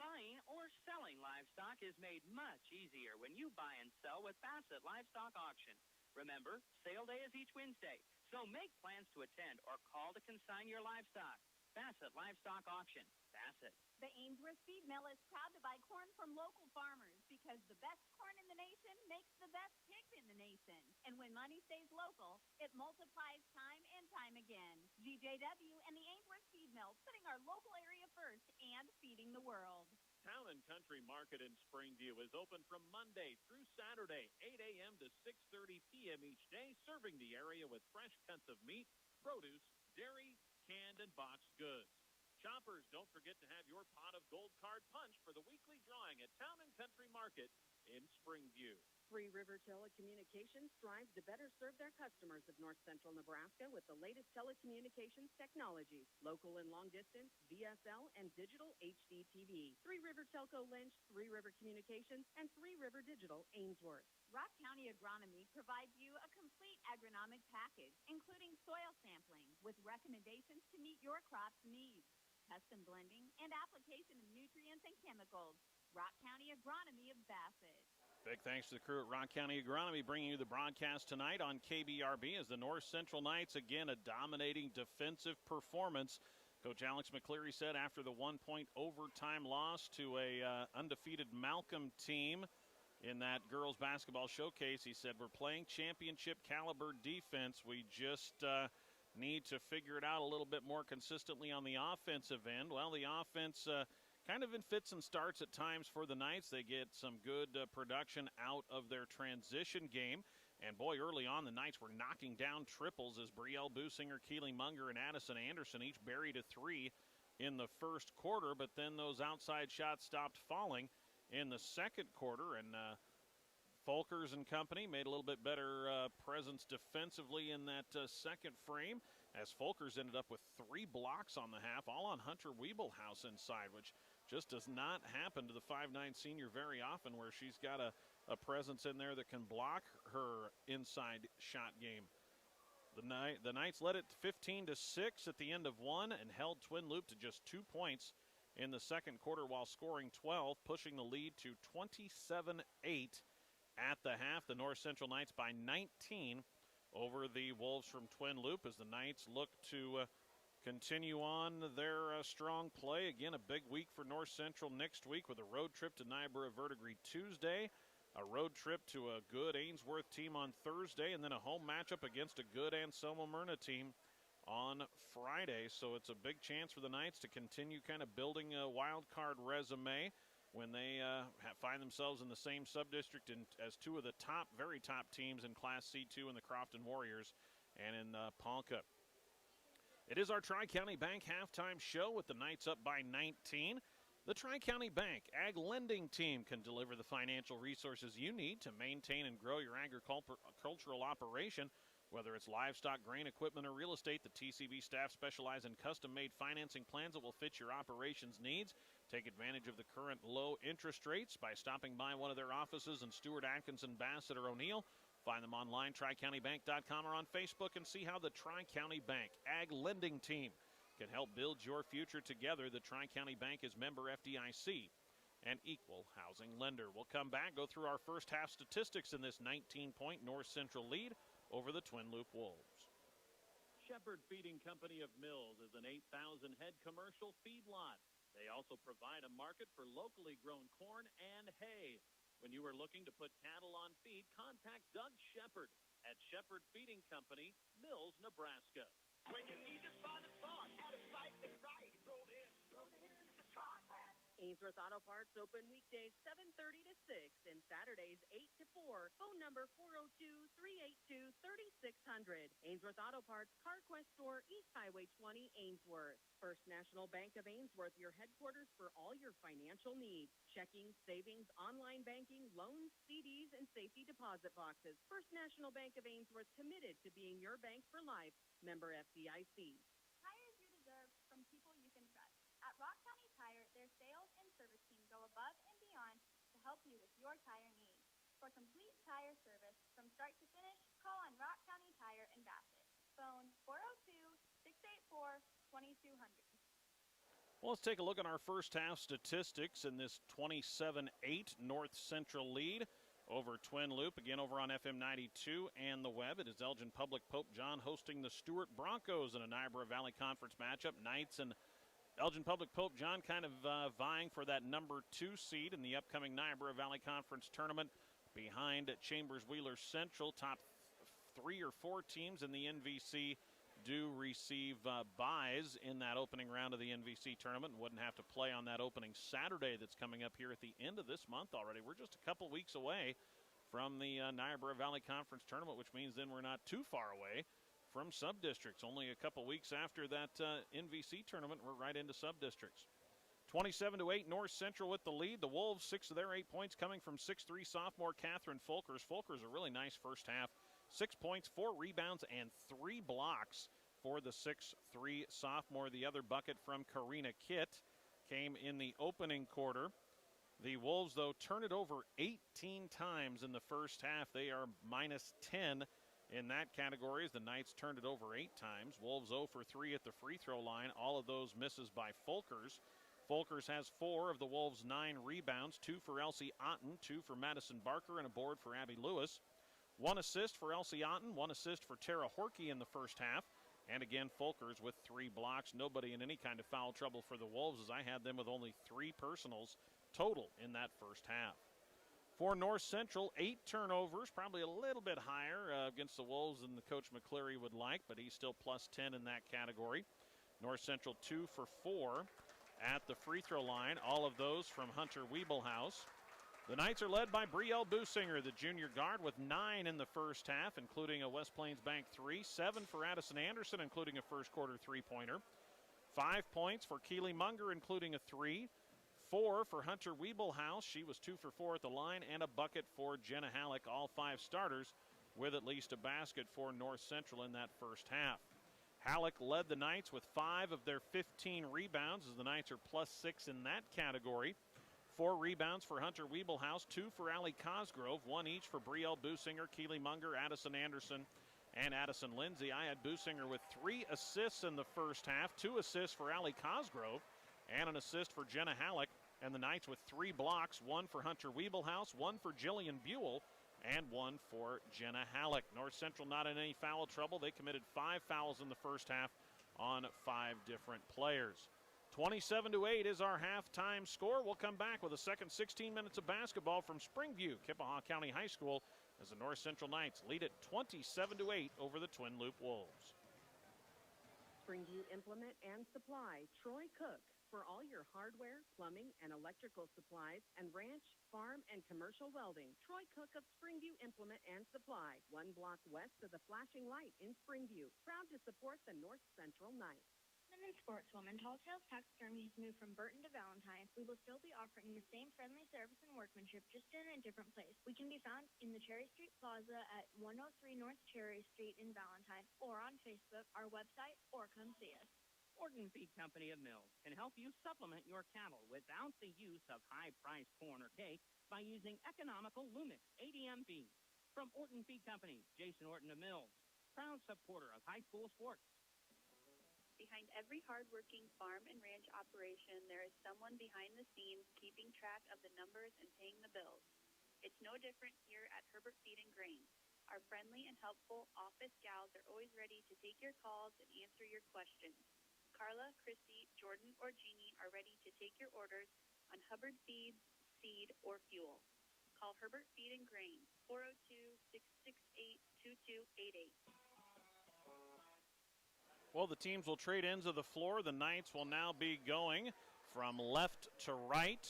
Buying or selling livestock is made much easier when you buy and sell with Bassett Livestock Auction. Remember, sale day is each Wednesday, so make plans to attend or call to consign your livestock. Bassett Livestock Auction, Bassett. The Ainsworth Feed Mill is proud to buy corn from local farmers because the best corn in the nation makes the best pigs in the nation. And when money stays local, it multiplies time and time again. GJW and the Ainsworth Feed Mill, putting our local area first and feeding the world. Town and Country Market in Springview is open from Monday through Saturday, 8 a.m. to 6:30 p.m. each day, serving the area with fresh cuts of meat, produce, dairy, canned, and boxed goods. Shoppers, don't forget to have your pot of gold card punched for the weekly drawing at Town and Country Market in Springview. Three River Telecommunications strives to better serve their customers of North Central Nebraska with the latest telecommunications technologies, local and long distance, VSL, and digital HD TV. Three River Telco Lynch, Three River Communications, and Three River Digital Ainsworth. Rock County Agronomy provides you a complete agronomic package, including soil sampling with recommendations to meet your crop's needs, custom blending, and application of nutrients and chemicals. Rock County Agronomy of Bassett. Big thanks to the crew at Rock County Agronomy bringing you the broadcast tonight on KBRB as the North Central Knights, again, a dominating defensive performance. Coach Alex McCleary said after the 1-point overtime loss to a undefeated Malcolm team in that girls basketball showcase, he said, we're playing championship caliber defense. We just need to figure it out a little bit more consistently on the offensive end. Well, the offense kind of in fits and starts at times for the Knights. They get some good production out of their transition game. And, boy, early on, the Knights were knocking down triples as Brielle Businger, Keely Munger, and Addison Anderson each buried a three in the first quarter. But then those outside shots stopped falling in the second quarter. And Folkers and company made a little bit better presence defensively in that second frame as Folkers ended up with 3 blocks on the half, all on Hunter Wiebelhaus inside, which just does not happen to the 5'9 senior very often, where she's got a presence in there that can block her inside shot game. The Knights led it 15-6 at the end of one and held Twin Loup to just 2 points in the second quarter while scoring 12, pushing the lead to 27-8 at the half. The North Central Knights by 19 over the Wolves from Twin Loup as the Knights look to continue on their strong play. Again, a big week for North Central next week with a road trip to Niobrara Verdigris Tuesday, a road trip to a good Ainsworth team on Thursday, and then a home matchup against a good Anselmo Myrna team on Friday. So it's a big chance for the Knights to continue kind of building a wild card resume when they find themselves in the same sub-district as two of the very top teams in Class C2 in the Crofton Warriors and in Ponca. It is our Tri-County Bank halftime show with the Knights up by 19. The Tri-County Bank Ag Lending Team can deliver the financial resources you need to maintain and grow your agricultural operation. Whether it's livestock, grain, equipment, or real estate, the TCB staff specialize in custom-made financing plans that will fit your operation's needs. Take advantage of the current low interest rates by stopping by one of their offices in Stewart, Atkinson, Bassett, or O'Neill. Find them online, TriCountyBank.com, or on Facebook, and see how the Tri-County Bank Ag Lending Team can help build your future together. The Tri-County Bank is member FDIC, an equal housing lender. We'll come back, go through our first half statistics in this 19-point North Central lead over the Twin Loup Wolves. Shepherd Feeding Company of Mills is an 8,000-head commercial feedlot. They also provide a market for locally grown corn and hay. When you are looking to put cattle on feed, contact Doug Shepherd at Shepherd Feeding Company, Mills, Nebraska. When you need to find a thought, how to fight the right, roll in the Scotland. Ainsworth Auto Parts open weekdays 7:30 to 6 and Saturdays 8 to 4. Phone number 402-382-3600. Ainsworth Auto Parts, CarQuest Store, East Highway 20, Ainsworth. First National Bank of Ainsworth, your headquarters for all your financial needs. Checking, savings, online banking, loans, CDs, and safety deposit boxes. First National Bank of Ainsworth, committed to being your bank for life. Member FDIC. Tires you deserve from people you can trust. At Rock County Tire, their sales and service team go above and beyond to help you with your tire needs. For complete tire service from start to finish, call on Rock County Tire in Bassett. Phone 402-684-2200. Well, let's take a look at our first half statistics in this 27-8 North Central lead over Twin Loup. Again, over on FM 92 and the web. It is Elgin Public Pope John hosting the Stewart Broncos in a Niobrara Valley Conference matchup. Knights and Elgin Public Pope John kind of vying for that number 2 seed in the upcoming Niobrara Valley Conference tournament behind Chambers Wheeler Central. Top 3 or 4 teams in the NVC do receive buys in that opening round of the NVC tournament and wouldn't have to play on that opening Saturday that's coming up here at the end of this month already. We're just a couple weeks away from the Niobrara Valley Conference tournament, which means then we're not too far away from sub-districts. Only a couple weeks after that NVC tournament, we're right into sub-districts. 27-8, North Central with the lead. The Wolves, 6 of their 8 points coming from 6'3" sophomore Catherine Folkers. Folkers a really nice first half. 6 points, 4 rebounds, and 3 blocks for the 6'3" sophomore. The other bucket from Karina Kitt came in the opening quarter. The Wolves, though, turn it over 18 times in the first half. They are minus 10 in that category as the Knights turned it over 8 times. Wolves 0 for 3 at the free throw line. All of those misses by Folkers. Folkers has 4 of the Wolves' 9 rebounds, 2 for Elsie Otten, 2 for Madison Barker, and a board for Abby Lewis. 1 assist for Elsie Otten, 1 assist for Tara Horkey in the first half. And again, Folkers with 3 blocks. Nobody in any kind of foul trouble for the Wolves, as I had them with only 3 personals total in that first half. For North Central, 8 turnovers, probably a little bit higher against the Wolves than the Coach McCleary would like, but he's still plus 10 in that category. North Central 2 for 4 at the free throw line, all of those from Hunter Wiebelhaus. The Knights are led by Brielle Businger, the junior guard, with 9 in the first half, including a West Plains Bank 3, 7 for Addison Anderson, including a first quarter three-pointer, 5 points for Keely Munger, including a 3, 4 for Hunter Wiebelhaus. She was 2 for 4 at the line, and a bucket for Jenna Halleck, all 5 starters with at least a basket for North Central in that first half. Halleck led the Knights with 5 of their 15 rebounds, as the Knights are plus 6 in that category. 4 rebounds for Hunter Wiebelhaus, 2 for Allie Cosgrove, 1 each for Brielle Businger, Keely Munger, Addison Anderson, and Addison Lindsay. I had Businger with 3 assists in the first half, 2 assists for Allie Cosgrove, and an assist for Jenna Halleck. And the Knights with 3 blocks, 1 for Hunter Wiebelhaus, 1 for Jillian Buell, and 1 for Jenna Halleck. North Central not in any foul trouble. They committed 5 fouls in the first half on 5 different players. 27-8 is our halftime score. We'll come back with a second 16 minutes of basketball from Springview, Kippahaw County High School, as the North Central Knights lead it 27-8 over the Twin Loup Wolves. Springview Implement and Supply, Troy Cook. For all your hardware, plumbing, and electrical supplies, and ranch, farm, and commercial welding, Troy Cook of Springview Implement and Supply, 1 block west of the flashing light in Springview. Proud to support the North Central Knights. Women's Sportswoman, Tall Tales Taxidermy has moved from Burton to Valentine. We will still be offering the same friendly service and workmanship, just in a different place. We can be found in the Cherry Street Plaza at 103 North Cherry Street in Valentine, or on Facebook, our website, or come see us. Orton Feed Company of Mills can help you supplement your cattle without the use of high-priced corn or cake by using economical Lumix ADM feed. From Orton Feed Company, Jason Orton of Mills, proud supporter of high school sports. Behind every hard-working farm and ranch operation, there is someone behind the scenes keeping track of the numbers and paying the bills. It's no different here at Herbert Feed and Grain. Our friendly and helpful office gals are always ready to take your calls and answer your questions. Carla, Christy, Jordan, or Jeannie are ready to take your orders on Hubbard Feeds, seed, or fuel. Call Herbert Feed and Grain, 402-668-2288. Well, the teams will trade ends of the floor. The Knights will now be going from left to right,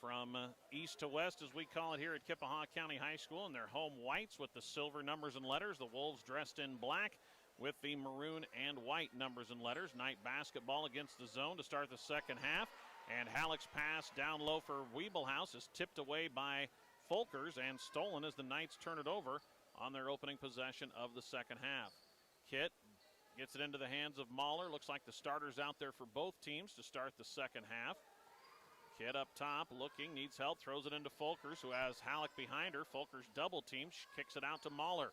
from east to west, as we call it here at Kippahaw County High School, in their home whites with the silver numbers and letters. The Wolves dressed in black with the maroon and white numbers and letters. Knight basketball against the zone to start the second half. And Halleck's pass down low for Wiebelhaus is tipped away by Folkers and stolen as the Knights turn it over on their opening possession of the second half. Kitt gets it into the hands of Mahler. Looks like the starters out there for both teams to start the second half. Kitt up top, looking, needs help, throws it into Folkers, who has Halleck behind her. Folkers double team, kicks it out to Mahler.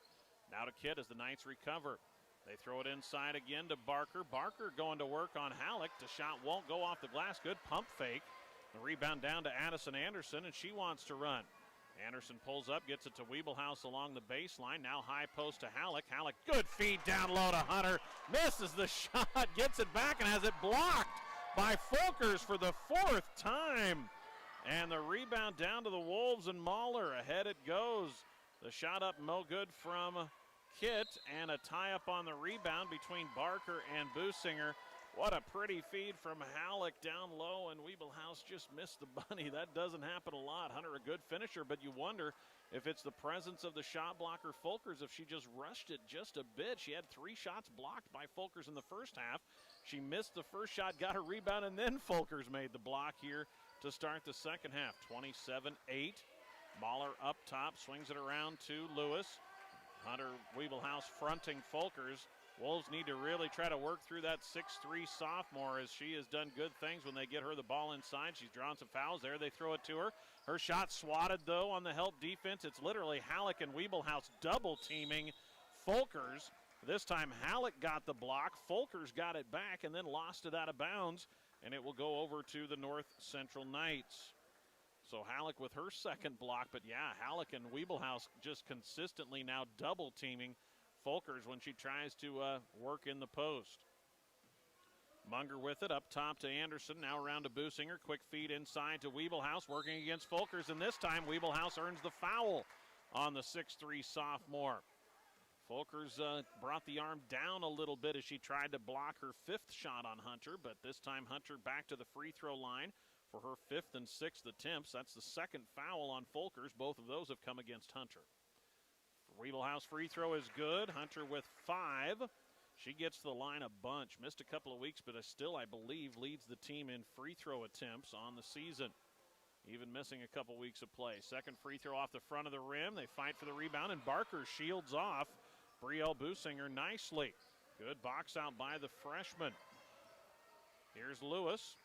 Now to Kitt as the Knights recover. They throw it inside again to Barker. Barker going to work on Halleck. The shot won't go off the glass. Good pump fake. The rebound down to Addison Anderson, and she wants to run. Anderson pulls up, gets it to Wiebelhaus along the baseline. Now high post to Halleck. Halleck, good feed down low to Hunter. Misses the shot, gets it back, and has it blocked by Folkers for the 4th time. And the rebound down to the Wolves and Mahler. Ahead it goes. The shot up no good from Kitt, and a tie-up on the rebound between Barker and Businger. What a pretty feed from Halleck down low, and Wiebelhaus just missed the bunny. That doesn't happen a lot. Hunter, a good finisher, but you wonder if it's the presence of the shot blocker Folkers, if she just rushed it just a bit. She had 3 shots blocked by Folkers in the first half. She missed the first shot, got her rebound, and then Folkers made the block here to start the second half. 27-8. Mahler up top, swings it around to Lewis. Hunter Wiebelhaus fronting Folkers. Wolves need to really try to work through that 6'3 sophomore, as she has done good things when they get her the ball inside. She's drawn some fouls there. They throw it to her. Her shot swatted, though, on the help defense. It's literally Halleck and Wiebelhaus double teaming Folkers. This time Halleck got the block. Folkers got it back and then lost it out of bounds and it will go over to the North Central Knights. So Halleck with her second block, but yeah, Halleck and Weeblehouse just consistently now double teaming Folkers when she tries to work in the post. Munger with it, up top to Anderson, now around to Businger. Quick feed inside to Weeblehouse, working against Folkers, and this time Weeblehouse earns the foul on the 6'3 sophomore. Folkers brought the arm down a little bit as she tried to block her fifth shot on Hunter, but this time Hunter back to the free throw line for her fifth and sixth attempts. That's the second foul on Folkers. Both of those have come against Hunter. Weeblehouse free throw is good. Hunter with 5. She gets to the line a bunch. Missed a couple of weeks, but still, I believe, leads the team in free throw attempts on the season. Even missing a couple weeks of play. Second free throw off the front of the rim. They fight for the rebound, and Barker shields off Brielle Businger nicely. Good box out by the freshman. Here's Lewis.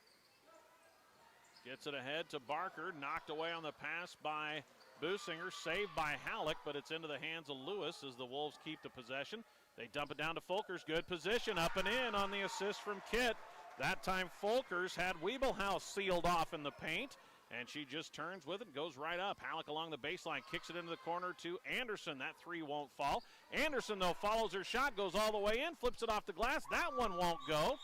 Gets it ahead to Barker. Knocked away on the pass by Businger. Saved by Halleck, but it's into the hands of Lewis as the Wolves keep the possession. They dump it down to Folkers. Good position, up and in on the assist from Kitt. That time Folkers had Weeblehouse sealed off in the paint, and she just turns with it and goes right up. Halleck along the baseline, kicks it into the corner to Anderson. That three won't fall. Anderson, though, follows her shot, goes all the way in, flips it off the glass. That one won't go.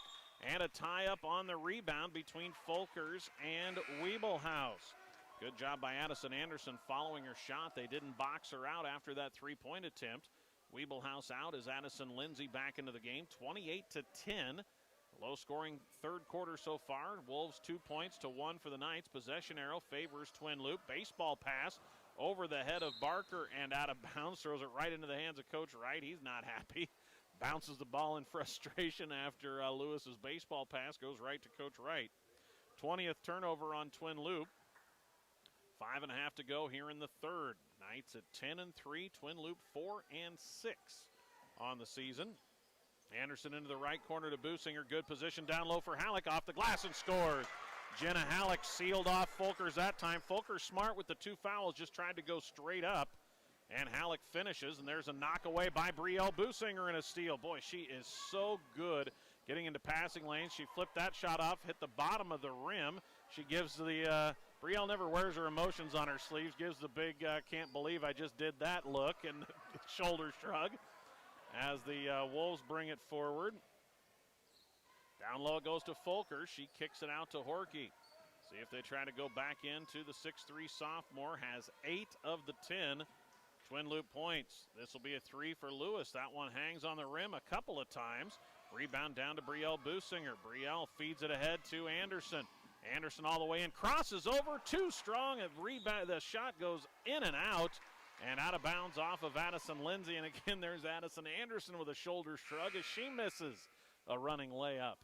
And a tie-up on the rebound between Folkers and Weeblehouse. Good job by Addison Anderson following her shot. They didn't box her out after that three-point attempt. Weeblehouse out as Addison Lindsay back into the game, 28-10. Low-scoring third quarter so far. Wolves 2 points to 1 for the Knights. Possession arrow favors Twin Loup. Baseball pass over the head of Barker and out of bounds. Throws it right into the hands of Coach Wright. He's not happy. Bounces the ball in frustration after Lewis's baseball pass goes right to Coach Wright. 20th turnover on Twin Loup. 5.5 to go here in the third. Knights at 10-3. Twin Loup 4-6 on the season. Anderson into the right corner to Businger. Good position down low for Halleck. Off the glass and scores. Jenna Halleck sealed off Folkers that time. Folkers smart with the 2 fouls. Just tried to go straight up. And Halleck finishes. And there's a knockaway by Brielle Businger and a steal. Boy, she is so good getting into passing lanes. She flipped that shot off. Hit the bottom of the rim. She gives the... Brielle never wears her emotions on her sleeves. Gives the big can't believe I just did that look and shoulder shrug as the Wolves bring it forward. Down low it goes to Folkers. She kicks it out to Horkey. See if they try to go back into the 6'3 sophomore. Has 8 of the 10 Twin Loup points. This will be a 3 for Lewis. That one hangs on the rim a couple of times. Rebound down to Brielle Businger. Brielle feeds it ahead to Anderson. Anderson all the way in, crosses over, too strong. The shot goes in and out of bounds off of Addison Lindsay. And again, there's Addison Anderson with a shoulder shrug as she misses a running layup.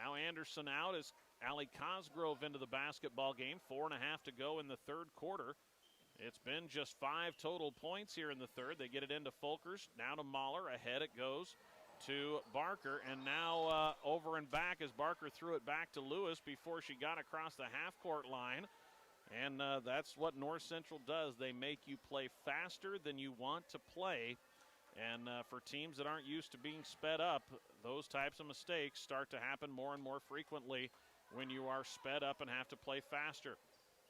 Now Anderson out as Allie Cosgrove into the basketball game. 4.5 to go in the third quarter. It's been just 5 total points here in the third. They get it into Folkers, now to Mahler. Ahead it goes to Barker, and now over and back as Barker threw it back to Lewis before she got across the half-court line. And that's what North Central does. They make you play faster than you want to play. And for teams that aren't used to being sped up, those types of mistakes start to happen more and more frequently when you are sped up and have to play faster.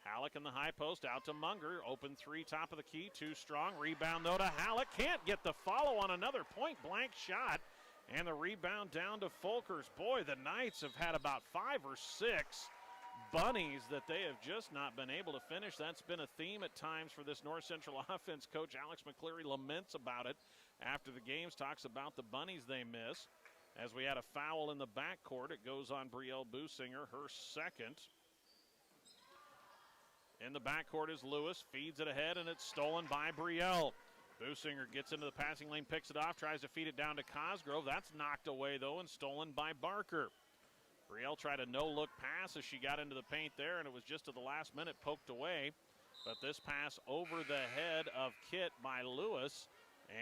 Halleck in the high post, out to Munger. Open 3, top of the key, too strong. Rebound, though, to Halleck. Can't get the follow on another point-blank shot. And the rebound down to Folkers. Boy, the Knights have had about 5 or 6 bunnies that they have just not been able to finish. That's been a theme at times for this North Central offense. Coach Alex McCleary laments about it after the games, talks about the bunnies they miss. As we had a foul in the backcourt, it goes on Brielle Businger, her second. In the backcourt is Lewis, feeds it ahead, and it's stolen by Brielle. Businger gets into the passing lane, picks it off, tries to feed it down to Cosgrove. That's knocked away, though, and stolen by Barker. Brielle tried a no-look pass as she got into the paint there, and it was just at the last minute poked away. But this pass over the head of Kitt by Lewis,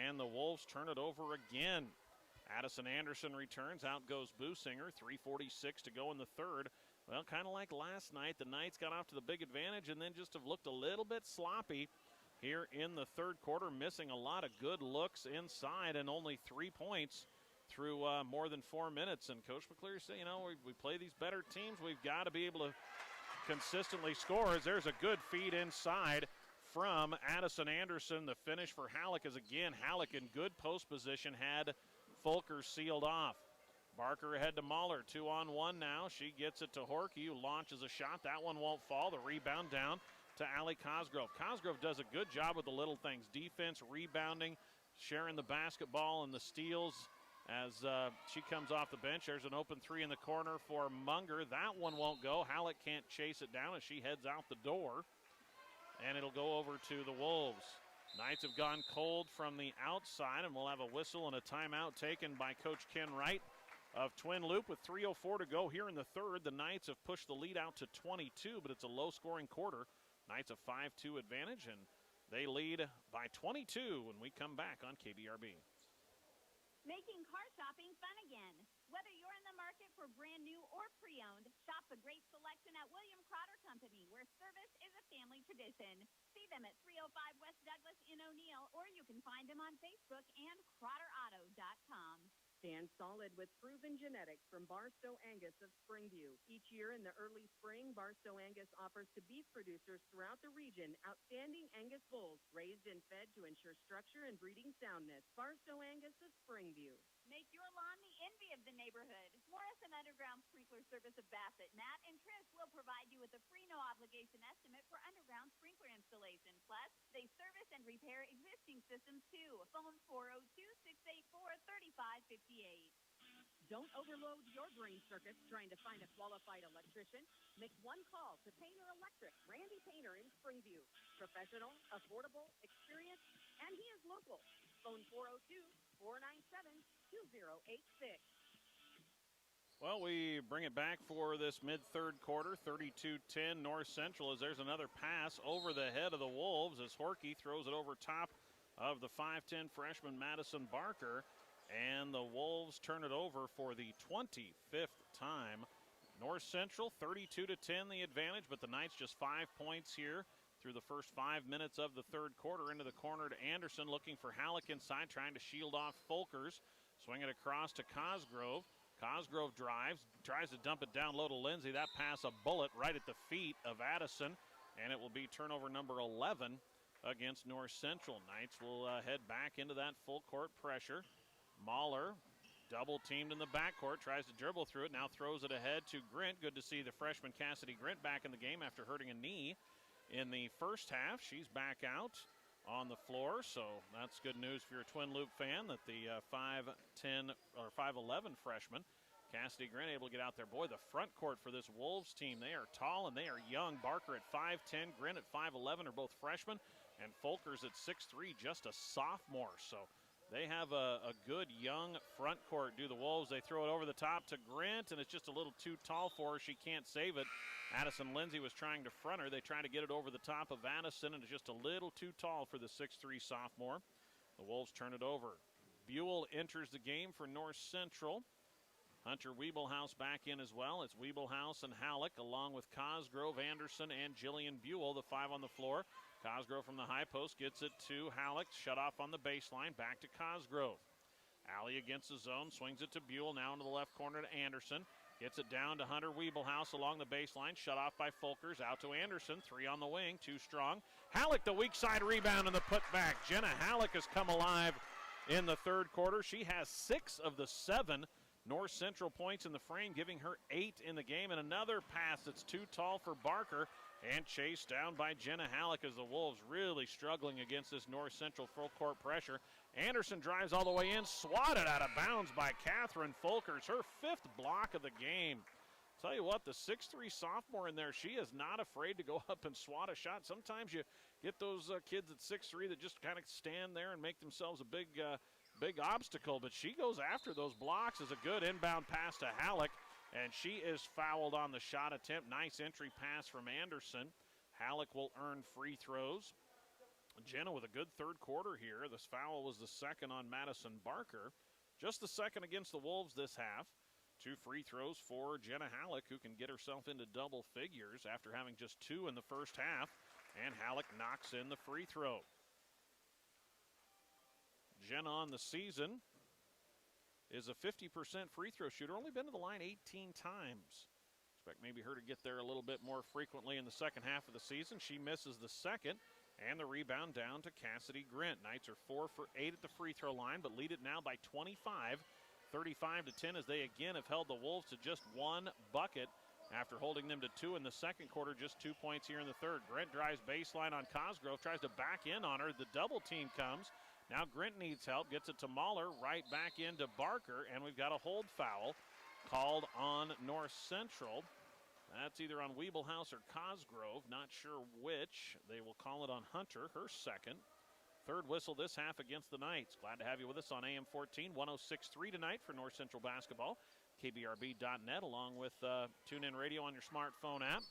and the Wolves turn it over again. Addison Anderson returns. Out goes Businger. 3:46 to go in the third. Well, kind of like last night, the Knights got off to the big advantage and then just have looked a little bit sloppy here in the third quarter, missing a lot of good looks inside and only 3 points through more than 4 minutes. And Coach McCleary said, we play these better teams. We've got to be able to consistently score. As there's a good feed inside from Addison Anderson. The finish for Halleck is again Halleck in good post position, had Fulker sealed off. Barker ahead to Mahler, 2-on-1 now. She gets it to Horky, who launches a shot. That one won't fall. The rebound down to Allie Cosgrove. Cosgrove does a good job with the little things. Defense, rebounding, sharing the basketball and the steals as she comes off the bench. There's an open three in the corner for Munger. That one won't go. Halleck can't chase it down as she heads out the door. And it'll go over to the Wolves. Knights have gone cold from the outside, and we'll have a whistle and a timeout taken by Coach Ken Wright of Twin Loup with 3:04 to go here in the third. The Knights have pushed the lead out to 22, but it's a low-scoring quarter. Knights a 5-2 advantage, and they lead by 22 when we come back on KBRB. Making car shopping fun again. Whether you're in the market for brand new or pre-owned, shop the great selection at William Crowder Company, where service is a family tradition. See them at 305 West Douglas in O'Neill, or you can find them on Facebook and CrowderAuto.com. Stand solid with proven genetics from Barstow Angus of Springview. Each year in the early spring, Barstow Angus offers to beef producers throughout the region outstanding Angus bulls, raised and fed to ensure structure and breeding soundness. Barstow Angus of Springview. Make your lawn the envy of the neighborhood. Morrison Underground Sprinkler Service of Bassett, Matt and Trish will provide you with a free no-obligation estimate for underground sprinkler installation. Plus, they service and repair existing systems, too. Phone 402-684-3558. Don't overload your brain circuits trying to find a qualified electrician. Make one call to Painter Electric, Randy Painter in Springview. Professional, affordable, experienced, and he is local. Phone 402-497-2086. Well, we bring it back for this mid-third quarter, 32-10 North Central, as there's another pass over the head of the Wolves as Horky throws it over top of the 5'10 freshman Madison Barker, and the Wolves turn it over for the 25th time. North Central, 32-10 the advantage, but the Knights just 5 points here through the first 5 minutes of the third quarter. Into the corner to Anderson, looking for Halleck inside, trying to shield off Folkers. Swing it across to Cosgrove. Cosgrove drives, tries to dump it down low to Lindsay. That pass a bullet right at the feet of Addison, and it will be turnover number 11 against North Central. Knights will head back into that full court pressure. Mahler double teamed in the backcourt, tries to dribble through it, now throws it ahead to Grint. Good to see the freshman Cassidy Grint back in the game after hurting a knee in the first half. She's back out on the floor, so that's good news for your Twin Loup fan that the 5'10 or 5'11 freshman Cassidy Grint able to get out there. Boy, the front court for this Wolves team, they are tall and they are young. Barker at 5'10, Grint at 5'11 are both freshmen, and Folkers at 6'3, just a sophomore. So they have a good young front court, do the Wolves. They throw it over the top to Grint, and it's just a little too tall for her. She can't save it. Addison Lindsay was trying to front her. They try to get it over the top of Addison, and it's just a little too tall for the 6'3 sophomore. The Wolves turn it over. Buell enters the game for North Central. Hunter Wiebelhaus back in as well. It's Wiebelhaus and Halleck along with Cosgrove, Anderson, and Jillian Buell, the 5 on the floor. Cosgrove from the high post gets it to Halleck, shut off on the baseline, back to Cosgrove. Alley against the zone, swings it to Buell, now into the left corner to Anderson. Gets it down to Hunter Wiebelhaus along the baseline, shut off by Folkers, out to Anderson, 3 on the wing, too strong. Halleck, the weak side rebound and the putback. Jenna Halleck has come alive in the third quarter. She has 6 of the 7 North Central points in the frame, giving her 8 in the game. And another pass that's too tall for Barker and chased down by Jenna Halleck as the Wolves really struggling against this North Central full court pressure. Anderson drives all the way in, swatted out of bounds by Catherine Folkers, her 5th block of the game. Tell you what, the 6'3 sophomore in there, she is not afraid to go up and swat a shot. Sometimes you get those kids at 6'3 that just kind of stand there and make themselves a big obstacle, but she goes after those blocks. As a good inbound pass to Halleck, and she is fouled on the shot attempt. Nice entry pass from Anderson. Halleck will earn free throws. Jenna with a good third quarter here. This foul was the second on Madison Barker. Just the second against the Wolves this half. 2 free throws for Jenna Halleck, who can get herself into double figures after having just 2 in the first half. And Halleck knocks in the free throw. Jenna on the season is a 50% free throw shooter. Only been to the line 18 times. Expect maybe her to get there a little bit more frequently in the second half of the season. She misses the second, and the rebound down to Cassidy Grint. Knights are 4 for 8 at the free throw line, but lead it now by 25, 35-10, as they again have held the Wolves to just one bucket after holding them to 2 in the second quarter, just 2 points here in the third. Grint drives baseline on Cosgrove, tries to back in on her. The double team comes. Now Grint needs help, gets it to Mahler, right back into Barker, and we've got a hold foul called on North Central. That's either on Weeblehouse or Cosgrove, not sure which. They will call it on Hunter, her second. Third whistle this half against the Knights. Glad to have you with us on AM 14, 106.3 tonight for North Central basketball. KBRB.net, along with TuneIn Radio on your smartphone app.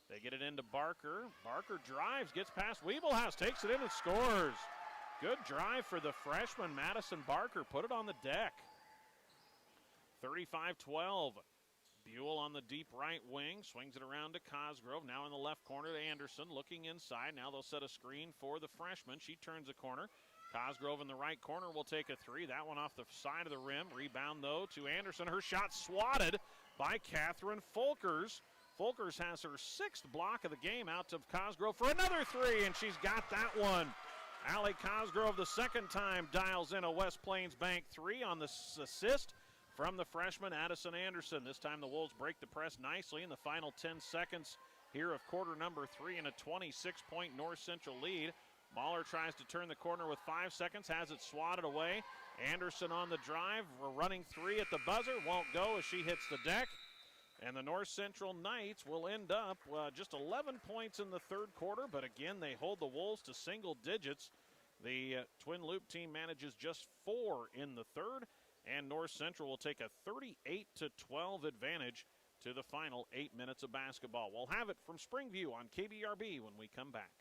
They get it into Barker. Barker drives, gets past Weeblehouse, takes it in and scores. Good drive for the freshman, Madison Barker. Put it on the deck. 35-12. Buell on the deep right wing, swings it around to Cosgrove. Now in the left corner to Anderson, looking inside. Now they'll set a screen for the freshman. She turns the corner. Cosgrove in the right corner will take a three. That one off the side of the rim. Rebound, though, to Anderson. Her shot swatted by Catherine Folkers. Folkers has her sixth block of the game out to Cosgrove for another three, and she's got that one. Allie Cosgrove the second time dials in a West Plains Bank three on the assist from the freshman Addison Anderson. This time the Wolves break the press nicely in the final 10 seconds here of quarter number 3 in a 26-point North Central lead. Mahler tries to turn the corner with 5 seconds, has it swatted away. Anderson on the drive, running three at the buzzer, won't go as she hits the deck. And the North Central Knights will end up just 11 points in the third quarter, but again, they hold the Wolves to single digits. The Twin Loup team manages just 4 in the third, and North Central will take a 38-12 advantage to the final 8 minutes of basketball. We'll have it from Springview on KBRB when we come back.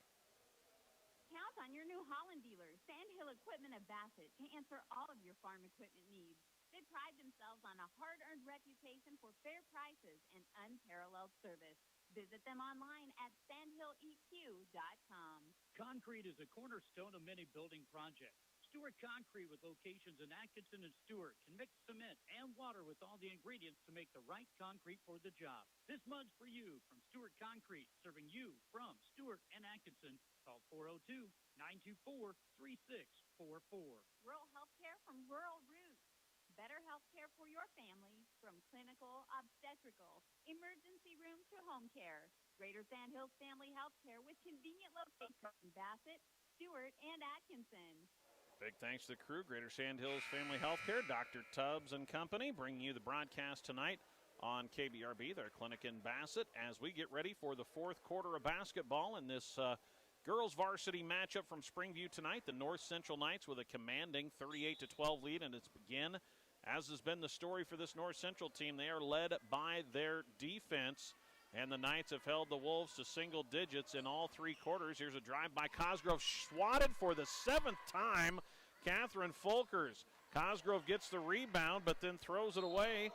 Count on your New Holland dealer, Sandhill Equipment of Bassett, to answer all of your farm equipment needs. They pride themselves on a hard-earned reputation for fair prices and unparalleled service. Visit them online at sandhilleq.com. Concrete is a cornerstone of many building projects. Stewart Concrete, with locations in Atkinson and Stewart, can mix cement and water with all the ingredients to make the right concrete for the job. This mud's for you from Stewart Concrete, serving you from Stewart and Atkinson. Call 402-924-3644. Rural health care from Rural Roots. Better health care for your family, from clinical, obstetrical, emergency room to home care. Greater Sandhills Family Health Care with convenient locations in Bassett, Stewart, and Atkinson. Big thanks to the crew, Greater Sandhills Family Health Care, Dr. Tubbs and Company, bringing you the broadcast tonight on KBRB, their clinic in Bassett, as we get ready for the fourth quarter of basketball in this girls varsity matchup from Springview tonight. The North Central Knights with a commanding 38-12 lead, and it's again, as has been the story for this North Central team, they are led by their defense, and the Knights have held the Wolves to single digits in all three quarters. Here's a drive by Cosgrove, swatted for the seventh time, Catherine Folkers. Cosgrove gets the rebound, but then throws it away,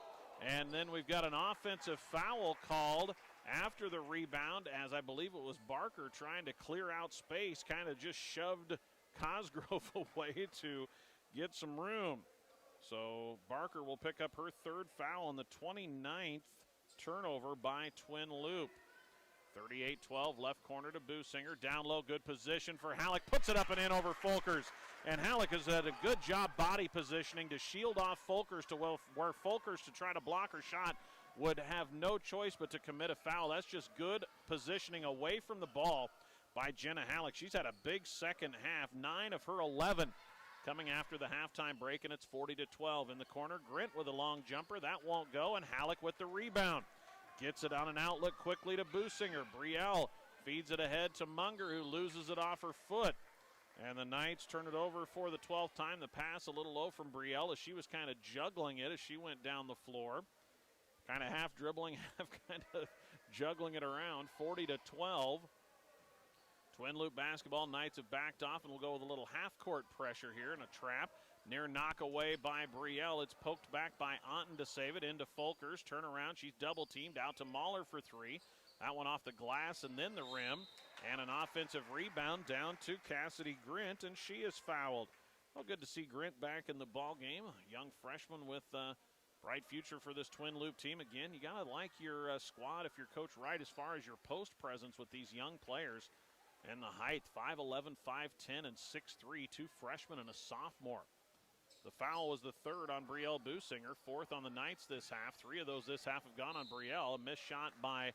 and then we've got an offensive foul called after the rebound, as I believe it was Barker trying to clear out space, kind of just shoved Cosgrove away to get some room. So Barker will pick up her third foul on the 29th turnover by Twin Loup. 38-12, left corner to Businger. Down low, good position for Halleck. Puts it up and in over Folkers. And Halleck has had a good job body positioning to shield off Folkers to where Folkers, to try to block her shot, would have no choice but to commit a foul. That's just good positioning away from the ball by Jenna Halleck. She's had a big second half, 9 of her 11 coming after the halftime break, and it's 40-12. In the corner, Grint with a long jumper. That won't go, and Halleck with the rebound. Gets it on an outlet quickly to Businger. Brielle feeds it ahead to Munger, who loses it off her foot. And the Knights turn it over for the 12th time. The pass a little low from Brielle as she was kind of juggling it as she went down the floor. Kind of half dribbling, half kind of juggling it around. 40-12. Twin Loup basketball. Knights have backed off, and we'll go with a little half-court pressure here and a trap. Near knock away by Brielle. It's poked back by Anton to save it into Folkers. Turn around. She's double-teamed out to Mahler for three. That one off the glass and then the rim. And an offensive rebound down to Cassidy Grint, and she is fouled. Well, good to see Grint back in the ball game. A young freshman with bright future for this Twin Loup team. Again, you got to like your squad if you're coached right as far as your post presence with these young players. And the height, 5'11", 5'10", and 6'3", 2 freshmen and a sophomore. The foul was the third on Brielle Businger, fourth on the Knights this half. 3 of those this half have gone on Brielle. A missed shot by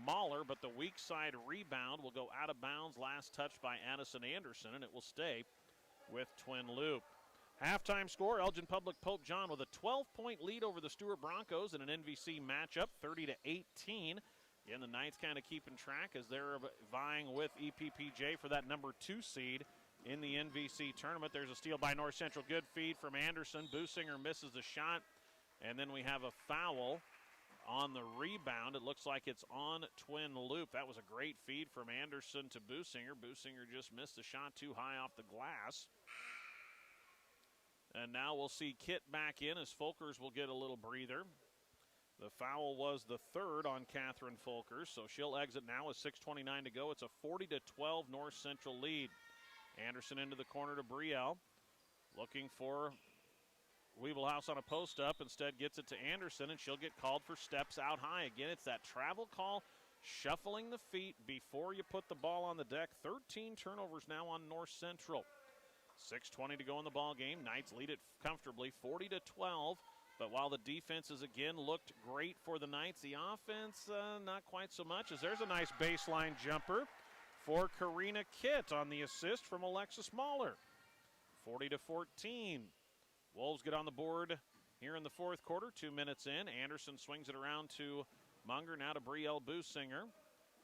Mahler, but the weak side rebound will go out of bounds. Last touch by Addison Anderson, and it will stay with Twin Loup. Halftime score, Elgin Public Pope John with a 12-point lead over the Stuart Broncos in an NVC matchup, 30-18. Again, the Knights kind of keeping track as they're vying with EPPJ for that number 2 seed in the NVC tournament. There's a steal by North Central. Good feed from Anderson. Businger misses the shot. And then we have a foul on the rebound. It looks like it's on Twin Loup. That was a great feed from Anderson to Businger. Businger just missed the shot too high off the glass. And now we'll see Kit back in as Folkers will get a little breather. The foul was the third on Catherine Folkers, so she'll exit now with 6:29 to go. It's a 40-12 North Central lead. Anderson into the corner to Brielle. Looking for Weeblehouse on a post-up. Instead gets it to Anderson, and she'll get called for steps out high. Again, it's that travel call, shuffling the feet before you put the ball on the deck. 13 turnovers now on North Central. 6:20 to go in the ball game. Knights lead it comfortably, 40-12. But while the defenses again looked great for the Knights, the offense not quite so much, as there's a nice baseline jumper for Karina Kitt on the assist from Alexis Mahler. 40-14. Wolves get on the board here in the fourth quarter, 2 minutes in. Anderson swings it around to Munger, now to Brielle Businger.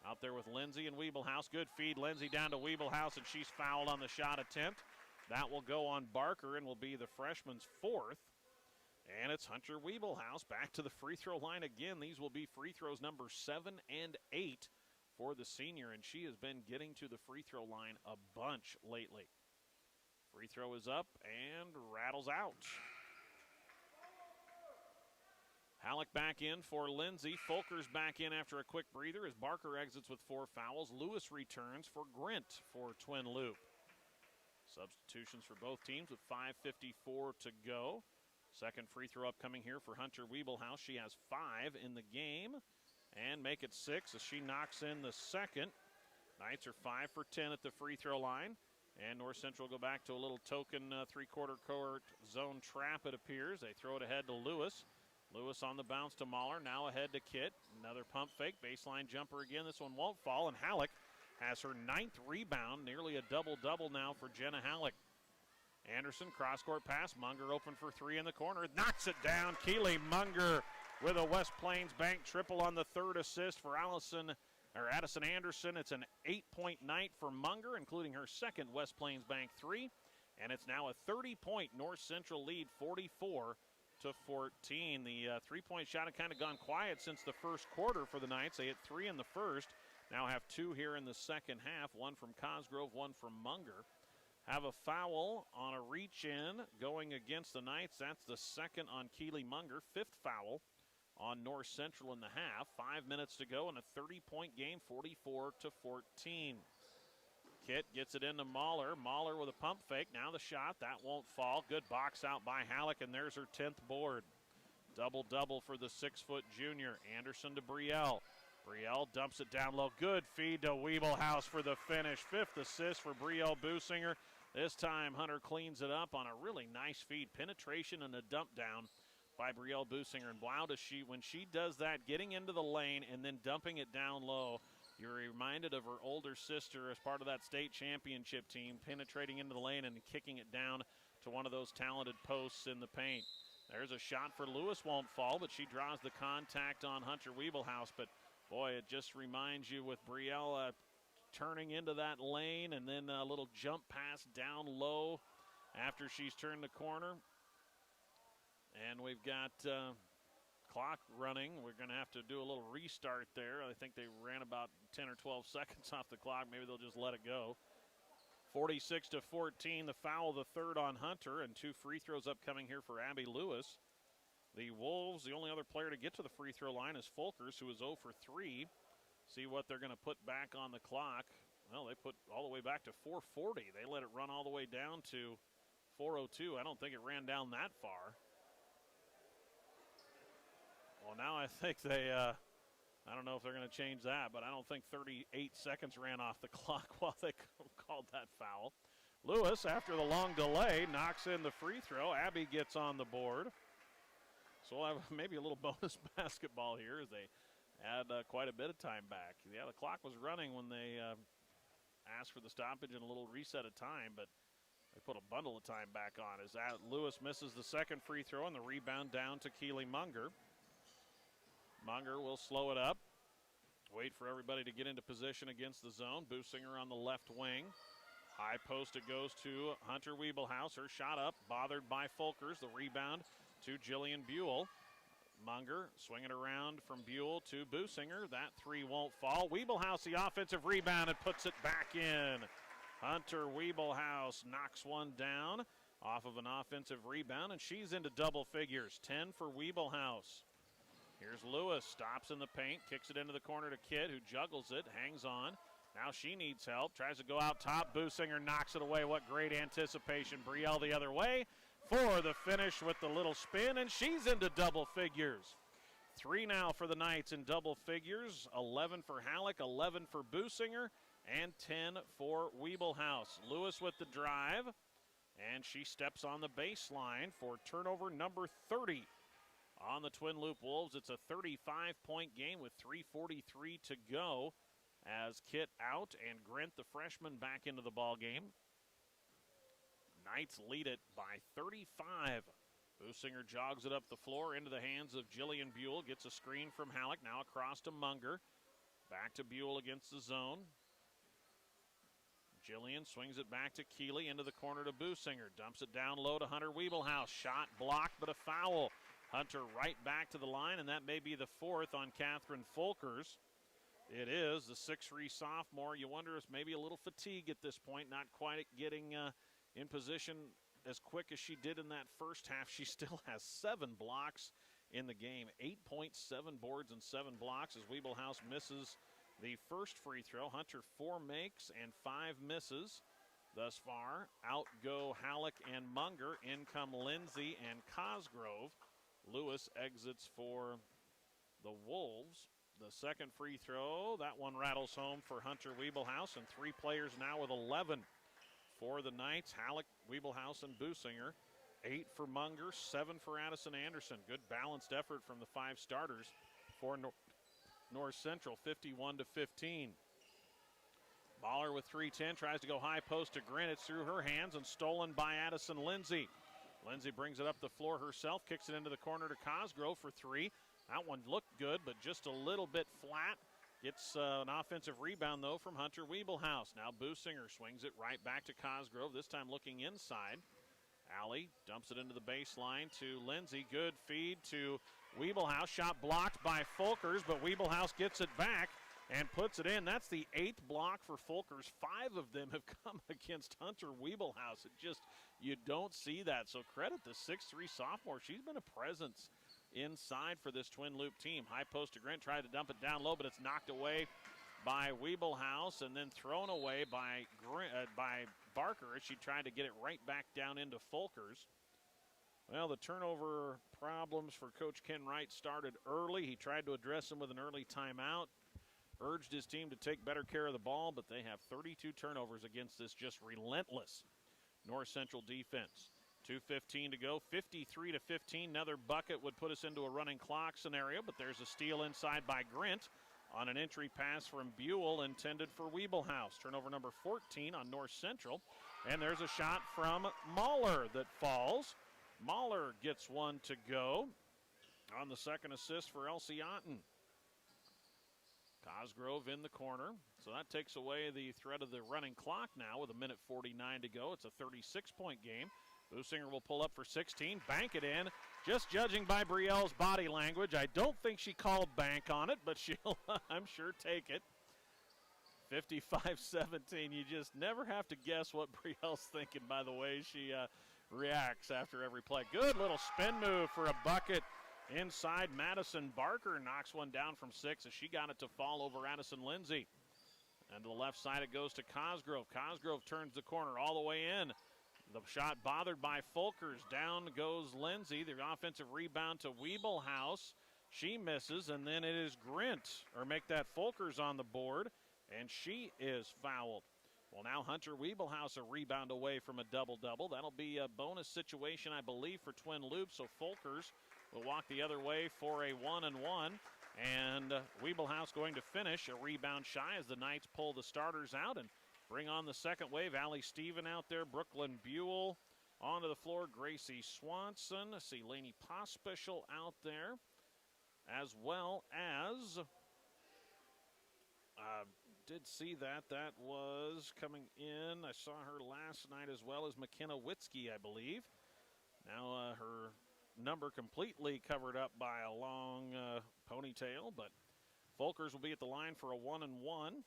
Out there with Lindsay and Weeblehouse. Good feed, Lindsay down to Weeblehouse, and she's fouled on the shot attempt. That will go on Barker and will be the freshman's fourth. And it's Hunter Weeblehouse back to the free throw line again. These will be free throws number 7 and 8 for the senior, and she has been getting to the free throw line a bunch lately. Free throw is up and rattles out. Halleck back in for Lindsay. Folkers back in after a quick breather as Barker exits with 4 fouls. Lewis returns for Grint for Twin Loup. Substitutions for both teams with 5:54 to go. Second free throw upcoming here for Hunter Weeblehouse. She has 5 in the game and make it 6 as she knocks in the second. Knights are 5 for 10 at the free throw line. And North Central go back to a little token three-quarter court zone trap, it appears. They throw it ahead to Lewis. Lewis on the bounce to Mahler. Now ahead to Kitt. Another pump fake. Baseline jumper again. This one won't fall. And Halleck has her 9th rebound. Nearly a double-double now for Jenna Halleck. Anderson, cross-court pass. Munger open for 3 in the corner. Knocks it down. Keely Munger with a West Plains Bank triple on the third assist for Addison Anderson. It's an 8-point night for Munger, including her second West Plains Bank 3. And it's now a 30-point North Central lead, 44-14. The three-point shot had kind of gone quiet since the first quarter for the Knights. They hit 3 in the first. Now have 2 here in the second half. 1 from Cosgrove, 1 from Munger. Have a foul on a reach-in going against the Knights. That's the second on Keely Munger. 5th foul on North Central in the half. 5 minutes to go in a 30-point game, 44-14. Kitt gets it into Mahler. Mahler with a pump fake. Now the shot. That won't fall. Good box out by Halleck, and there's her 10th board. Double-double for the 6-foot junior. Anderson to Brielle. Brielle dumps it down low. Good feed to Weeblehouse for the finish. 5th assist for Brielle Businger. This time Hunter cleans it up on a really nice feed. Penetration and a dump down by Brielle Businger. And wow, does she, when she does that, getting into the lane and then dumping it down low, you're reminded of her older sister as part of that state championship team, penetrating into the lane and kicking it down to one of those talented posts in the paint. There's a shot for Lewis, won't fall, but she draws the contact on Hunter Weeblehouse. But boy, it just reminds you with Brielle turning into that lane and then a little jump pass down low after she's turned the corner. And we've got clock running. We're going to have to do a little restart there. I think they ran about 10 or 12 seconds off the clock. Maybe they'll just let it go. 46-14, the foul, the third on Hunter, and 2 free throws upcoming here for Abby Lewis. The Wolves, the only other player to get to the free throw line is Folkers, who is 0 for 3. See what they're going to put back on the clock. Well, they put all the way back to 4:40. They let it run all the way down to 4:02. I don't think it ran down that far. Well, now I think they, I don't know if they're going to change that, but I don't think 38 seconds ran off the clock while they called that foul. Lewis, after the long delay, knocks in the free throw. Abby gets on the board. So we'll have maybe a little bonus basketball here as they add quite a bit of time back. Yeah, the clock was running when they asked for the stoppage and a little reset of time, but they put a bundle of time back on as Lewis misses the second free throw and the rebound down to Keely Munger. Munger will slow it up, wait for everybody to get into position against the zone. Businger on the left wing. High post it goes to Hunter Wiebelhaus. Her shot up, bothered by Folkers. The rebound to Jillian Buell. Munger swinging around from Buell to Businger. That three won't fall. Wiebelhaus the offensive rebound and puts it back in. Hunter Wiebelhaus knocks one down off of an offensive rebound, and she's into double figures. 10 for Wiebelhaus. Here's Lewis, stops in the paint, kicks it into the corner to Kidd, who juggles it, hangs on. Now she needs help, tries to go out top. Businger knocks it away. What great anticipation. Brielle the other way for the finish with the little spin, and she's into double figures. 3 now for the Knights in double figures. 11 for Halleck, 11 for Businger, and 10 for Wiebelhaus. Lewis with the drive, and she steps on the baseline for turnover number 30. On the Twin Loop Wolves, it's a 35-point game with 3:43 to go as Kitt out and Grint, the freshman, back into the ball game. Knights lead it by 35. Businger jogs it up the floor into the hands of Jillian Buell. Gets a screen from Halleck. Now across to Munger. Back to Buell against the zone. Jillian swings it back to Keeley into the corner to Businger. Dumps it down low to Hunter Wiebelhaus. Shot blocked, but a foul. Hunter right back to the line, and that may be the fourth on Catherine Folkers. It is the 6'3" sophomore. You wonder if maybe a little fatigue at this point, not quite getting in position as quick as she did in that first half. She still has 7 blocks in the game, 8.7 boards and 7 blocks as Wiebelhaus misses the first free throw. Hunter 4 makes and 5 misses thus far. Out go Halleck and Munger. In come Lindsay and Cosgrove. Lewis exits for the Wolves. The second free throw, that one rattles home for Hunter Wiebelhaus, and 3 players now with 11 for the Knights. Halleck, Wiebelhaus, and Businger. 8 for Munger, 7 for Addison Anderson. Good balanced effort from the 5 starters for North Central, 51-15. Baller with 3:10, tries to go high post to Grint. It's through her hands and stolen by Addison Lindsay. Lindsay brings it up the floor herself, kicks it into the corner to Cosgrove for 3. That one looked good, but just a little bit flat. Gets an offensive rebound, though, from Hunter Wiebelhaus. Now Businger swings it right back to Cosgrove, this time looking inside. Allie dumps it into the baseline to Lindsay. Good feed to Wiebelhaus. Shot blocked by Folkers, but Wiebelhaus gets it back and puts it in. That's the 8th block for Folkers. 5 of them have come against Hunter Wiebelhaus. You don't see that. So credit the 6'3" sophomore. She's been a presence inside for this Twin Loop team. High post to Grint, tried to dump it down low, but it's knocked away by Wiebelhaus and then thrown away by Barker as she tried to get it right back down into Folkers. Well, the turnover problems for Coach Ken Wright started early. He tried to address them with an early timeout, urged his team to take better care of the ball, but they have 32 turnovers against this just relentless North Central defense. 2:15 to go, 53-15. Another bucket would put us into a running clock scenario, but there's a steal inside by Grint on an entry pass from Buell intended for Wiebelhaus. Turnover number 14 on North Central. And there's a shot from Mahler that falls. Mahler gets one to go on the second assist for Elsie Otten. Cosgrove in the corner. So that takes away the threat of the running clock now with 1:49 to go. It's a 36-point game. Businger will pull up for 16, bank it in. Just judging by Brielle's body language, I don't think she called bank on it, but she'll, I'm sure, take it. 55-17. You just never have to guess what Brielle's thinking by the way she reacts after every play. Good little spin move for a bucket inside. Madison Barker knocks one down from 6 as she got it to fall over Addison Lindsay. And to the left side it goes to Cosgrove. Cosgrove turns the corner all the way in. The shot bothered by Folkers. Down goes Lindsay. The offensive rebound to Weeblehouse. She misses, and then it is Grint, or make that Folkers on the board, and she is fouled. Well, now Hunter Weeblehouse a rebound away from a double-double. That'll be a bonus situation, I believe, for Twin Loup, so Folkers will walk the other way for a 1-and-1. And Weeblehouse going to finish a rebound shy as the Knights pull the starters out and bring on the second wave. Allie Steven out there, Brooklyn Buell onto the floor, Gracie Swanson. I see Lainey Pospischel out there, as well as, did see that was coming in. I saw her last night, as well as McKenna Witzke, I believe. Now her number completely covered up by a long ponytail, but Folkers will be at the line for a 1-and-1.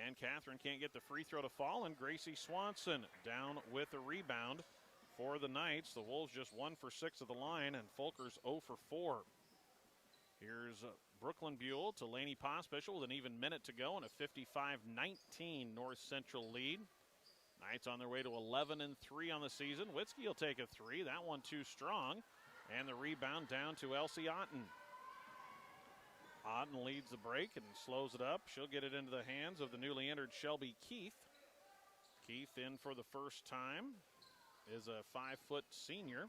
And Catherine can't get the free throw to fall, and Gracie Swanson down with a rebound for the Knights. The Wolves just 1 for 6 at the line, and Folkers 0 for 4. Here's Brooklyn Buell to Lainey Pospischel with an even minute to go and a 55-19 North Central lead. Knights on their way to 11-3 on the season. Witzke will take a three. That one too strong. And the rebound down to Elsie Otten. Otten leads the break and slows it up. She'll get it into the hands of the newly entered Shelby Keith. Keith in for the first time is a 5-foot senior.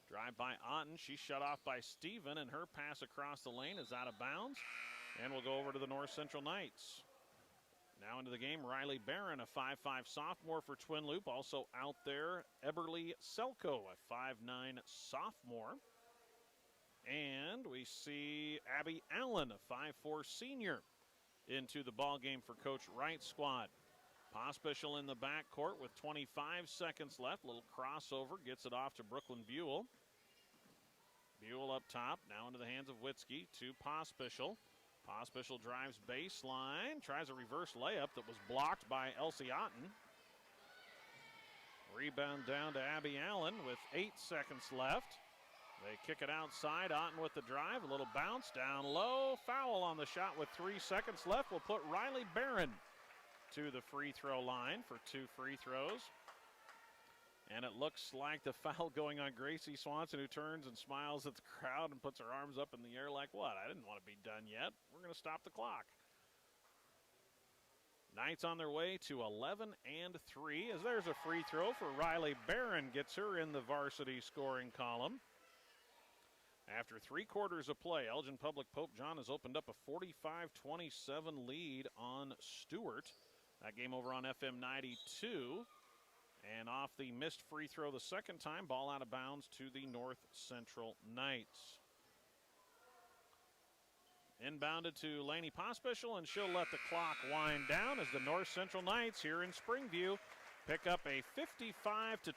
Drive by Otten. She's shut off by Steven, and her pass across the lane is out of bounds. And we'll go over to the North Central Knights. Now into the game, Riley Barron, a 5'5 sophomore for Twin Loup. Also out there, Eberly Selko, a 5'9 sophomore. And we see Abby Allen, a 5'4 senior, into the ball game for Coach Wright's squad. Pospischel in the backcourt with 25 seconds left. Little crossover, gets it off to Brooklyn Buell. Buell up top, now into the hands of Witzke to Pospischel. Pospischel drives baseline, tries a reverse layup that was blocked by Elsie Otten. Rebound down to Abby Allen with 8 seconds left. They kick it outside. Otten with the drive, a little bounce down low. Foul on the shot with 3 seconds left. Will put Riley Barron to the free throw line for 2 free throws. And it looks like the foul going on Gracie Swanson, who turns and smiles at the crowd and puts her arms up in the air like, what? I didn't want to be done yet. We're going to stop the clock. Knights on their way to 11-3, as there's a free throw for Riley Barron. Gets her in the varsity scoring column. After 3 quarters of play, Elgin Public Pope John has opened up a 45-27 lead on Stewart. That game over on FM 92. And off the missed free throw the second time, ball out of bounds to the North Central Knights. Inbounded to Lainey Pospischel, and she'll let the clock wind down as the North Central Knights here in Springview pick up a 55-20